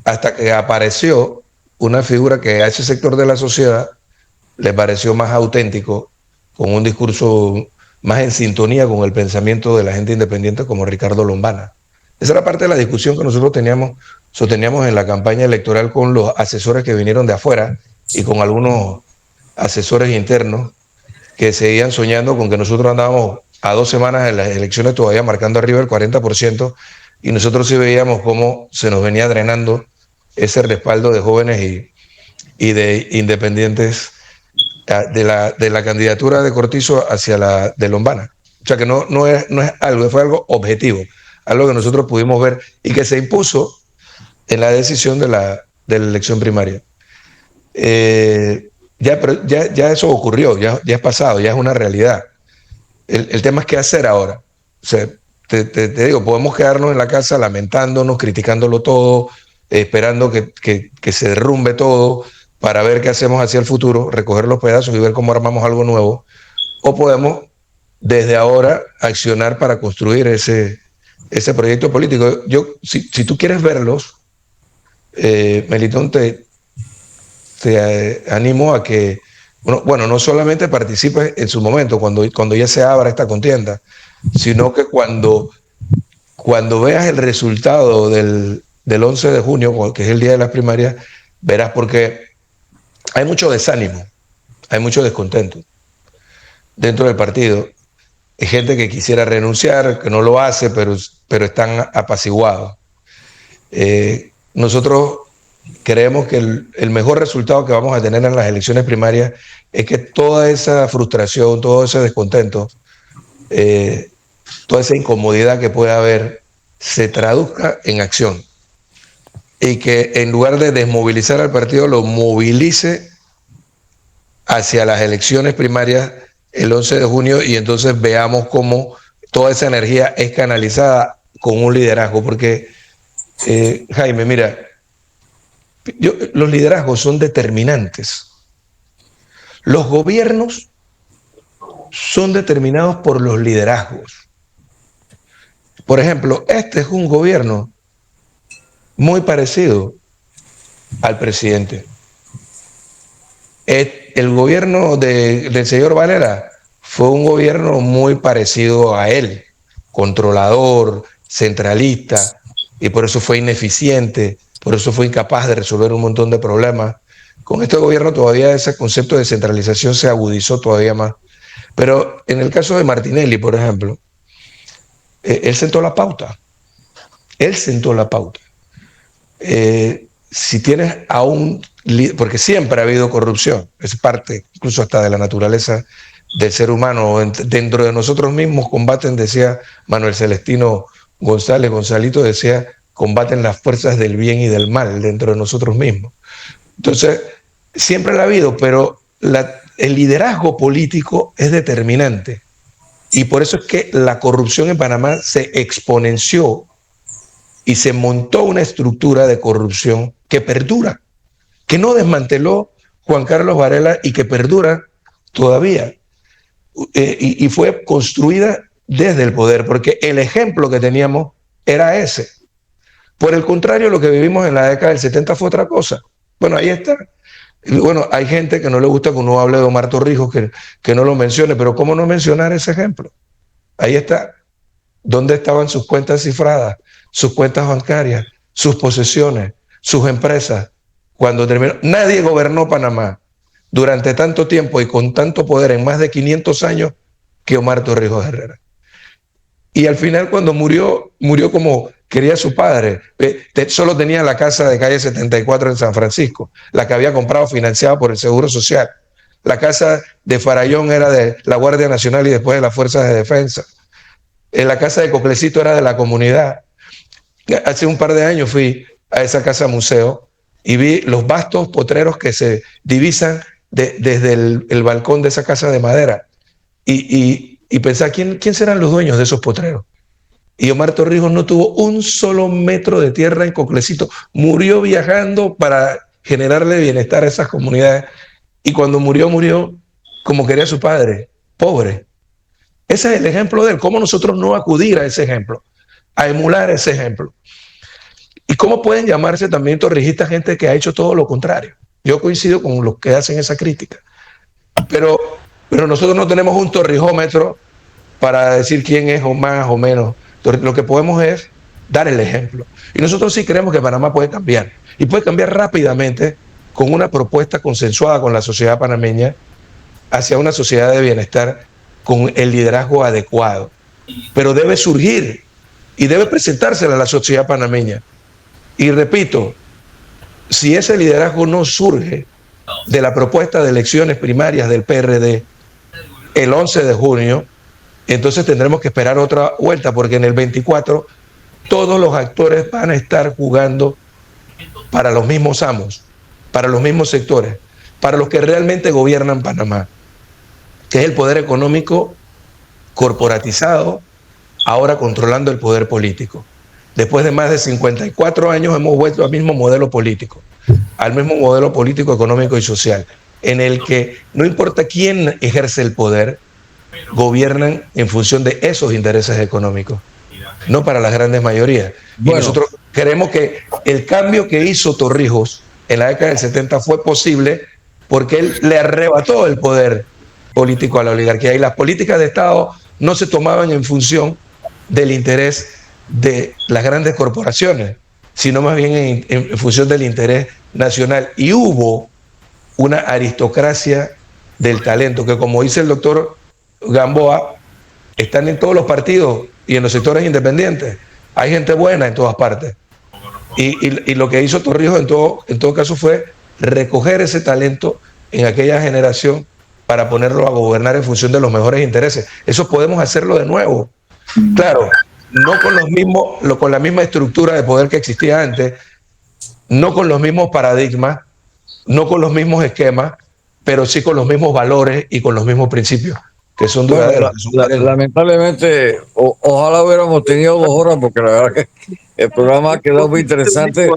hasta que apareció una figura que a ese sector de la sociedad le pareció más auténtico, con un discurso más en sintonía con el pensamiento de la gente independiente como Ricardo Lombana. Esa era parte de la discusión que nosotros sosteníamos en la campaña electoral con los asesores que vinieron de afuera y con algunos asesores internos que seguían soñando con que nosotros andábamos a 2 semanas de las elecciones todavía marcando arriba el 40%, y nosotros sí veíamos cómo se nos venía drenando ese respaldo de jóvenes y de independientes de la candidatura de Cortizo hacia la de Lombana. O sea que no es algo, fue algo objetivo, algo que nosotros pudimos ver y que se impuso en la decisión de la elección primaria. Pero ya eso ocurrió, ya es pasado, ya es una realidad. El tema es qué hacer ahora. O sea, te digo, podemos quedarnos en la casa lamentándonos, criticándolo todo, esperando que se derrumbe todo para ver qué hacemos hacia el futuro, recoger los pedazos y ver cómo armamos algo nuevo. O podemos, desde ahora, accionar para construir ese proyecto político. Si tú quieres verlos, Melitón, te animo a que, bueno, no solamente participes en su momento, cuando ya se abra esta contienda, sino que cuando veas el resultado del 11 de junio, que es el día de las primarias, verás, porque hay mucho desánimo, hay mucho descontento dentro del partido. Hay gente que quisiera renunciar, que no lo hace, pero están apaciguados. Nosotros creemos que el mejor resultado que vamos a tener en las elecciones primarias es que toda esa frustración, todo ese descontento, toda esa incomodidad que pueda haber, se traduzca en acción. Y que en lugar de desmovilizar al partido, lo movilice hacia las elecciones primarias el 11 de junio, y entonces veamos cómo toda esa energía es canalizada con un liderazgo. Porque, Jaime, mira, los liderazgos son determinantes. Los gobiernos son determinados por los liderazgos. Por ejemplo, este es un gobierno muy parecido al presidente. El gobierno del señor Valera fue un gobierno muy parecido a él, controlador, centralista, y por eso fue ineficiente, por eso fue incapaz de resolver un montón de problemas. Con este gobierno todavía ese concepto de centralización se agudizó todavía más. Pero en el caso de Martinelli, por ejemplo, él sentó la pauta. Él sentó la pauta. Si tienes a un líder, porque siempre ha habido corrupción, es parte incluso hasta de la naturaleza del ser humano, dentro de nosotros mismos combaten, decía Manuel Celestino González, Gonzalito decía, combaten las fuerzas del bien y del mal dentro de nosotros mismos. Entonces, siempre la ha habido, pero el liderazgo político es determinante. Y por eso es que la corrupción en Panamá se exponenció y se montó una estructura de corrupción que perdura, que no desmanteló Juan Carlos Varela y que perdura todavía. Y fue construida desde el poder, porque el ejemplo que teníamos era ese. Por el contrario, lo que vivimos en la década del 70 fue otra cosa. Bueno, ahí está. Bueno, hay gente que no le gusta que uno hable de Omar Torrijos, que no lo mencione, pero ¿cómo no mencionar ese ejemplo? Ahí está. ¿Dónde estaban sus cuentas cifradas, sus cuentas bancarias, sus posesiones, sus empresas? Cuando terminó, nadie gobernó Panamá durante tanto tiempo y con tanto poder en más de 500 años que Omar Torrijos Herrera. Y al final, cuando murió como quería su padre. Solo tenía la casa de calle 74 en San Francisco, la que había comprado financiada por el Seguro Social. La casa de Farallón era de la Guardia Nacional y después de las Fuerzas de Defensa. La casa de Coclecito era de la comunidad. Hace un par de años fui a esa casa museo y vi los vastos potreros que se divisan desde el balcón de esa casa de madera. Y pensé, ¿quién serán los dueños de esos potreros? Y Omar Torrijos no tuvo un solo metro de tierra en Coclecito. Murió viajando para generarle bienestar a esas comunidades. Y cuando murió como quería su padre, pobre. Ese es el ejemplo de él. ¿Cómo nosotros no acudir a ese ejemplo? A emular ese ejemplo. ¿Y cómo pueden llamarse también torrijistas gente que ha hecho todo lo contrario? Yo coincido con los que hacen esa crítica. Pero nosotros no tenemos un torrijómetro para decir quién es o más o menos. Lo que podemos es dar el ejemplo. Y nosotros sí creemos que Panamá puede cambiar. Y puede cambiar rápidamente con una propuesta consensuada con la sociedad panameña hacia una sociedad de bienestar con el liderazgo adecuado. Pero debe surgir y debe presentársela a la sociedad panameña. Y repito, si ese liderazgo no surge de la propuesta de elecciones primarias del PRD el 11 de junio, entonces tendremos que esperar otra vuelta, porque en el 24 todos los actores van a estar jugando para los mismos amos, para los mismos sectores, para los que realmente gobiernan Panamá, que es el poder económico corporatizado, ahora controlando el poder político. Después de más de 54 años hemos vuelto al mismo modelo político, económico y social, en el que no importa quién ejerce el poder, gobiernan en función de esos intereses económicos, no para las grandes mayorías. Bueno. Y nosotros creemos que el cambio que hizo Torrijos en la década del 70 fue posible porque él le arrebató el poder político a la oligarquía, y las políticas de Estado no se tomaban en función del interés de las grandes corporaciones, sino más bien en función del interés nacional. Y hubo una aristocracia del talento que, como dice el doctor Gamboa, están en todos los partidos y en los sectores independientes. Hay gente buena en todas partes. Y lo que hizo Torrijos en todo caso fue recoger ese talento en aquella generación para ponerlo a gobernar en función de los mejores intereses. Eso podemos hacerlo de nuevo. Claro, no con la misma estructura de poder que existía antes, no con los mismos paradigmas, no con los mismos esquemas, pero sí con los mismos valores y con los mismos principios, que son duraderos. Lamentablemente, ojalá hubiéramos tenido 2 horas, porque la verdad que el programa ha quedado muy interesante.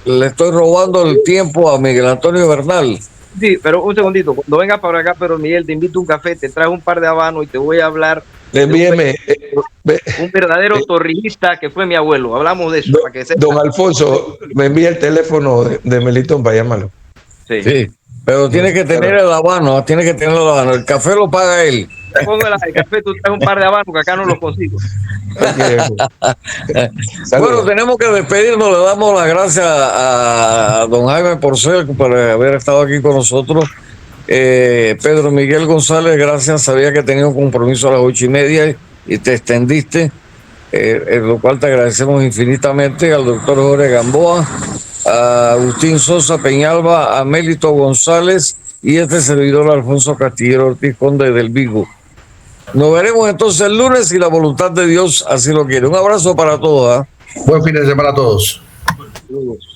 Le estoy robando el tiempo a Miguel Antonio Bernal. Sí, pero un segundito, cuando vengas para acá, pero Miguel, te invito a un café, te traes un par de habanos y te voy a hablar Envíeme, un verdadero torrijista que fue mi abuelo. Hablamos de eso. Para que sepa. Don Alfonso, me envía el teléfono de Melitón para llamarlo. Sí, pero tiene que tener el habano, tiene que tener el habano. El café lo paga él. Te pongo el café, tú traes un par de habanos que acá no los consigo. Bueno, tenemos que despedirnos. Le damos las gracias a don Jaime Porcel por haber estado aquí con nosotros. Pedro Miguel González, gracias. Sabía que tenía un compromiso a las 8:30 y te extendiste, lo cual te agradecemos infinitamente. Al doctor Jorge Gamboa, a Agustín Sosa Peñalba, a Mélito González y este servidor Alfonso Castillero Ortiz, conde del Vigo. Nos veremos entonces el lunes si la voluntad de Dios así lo quiere. Un abrazo para todos. Buen fin de semana a todos. Saludos.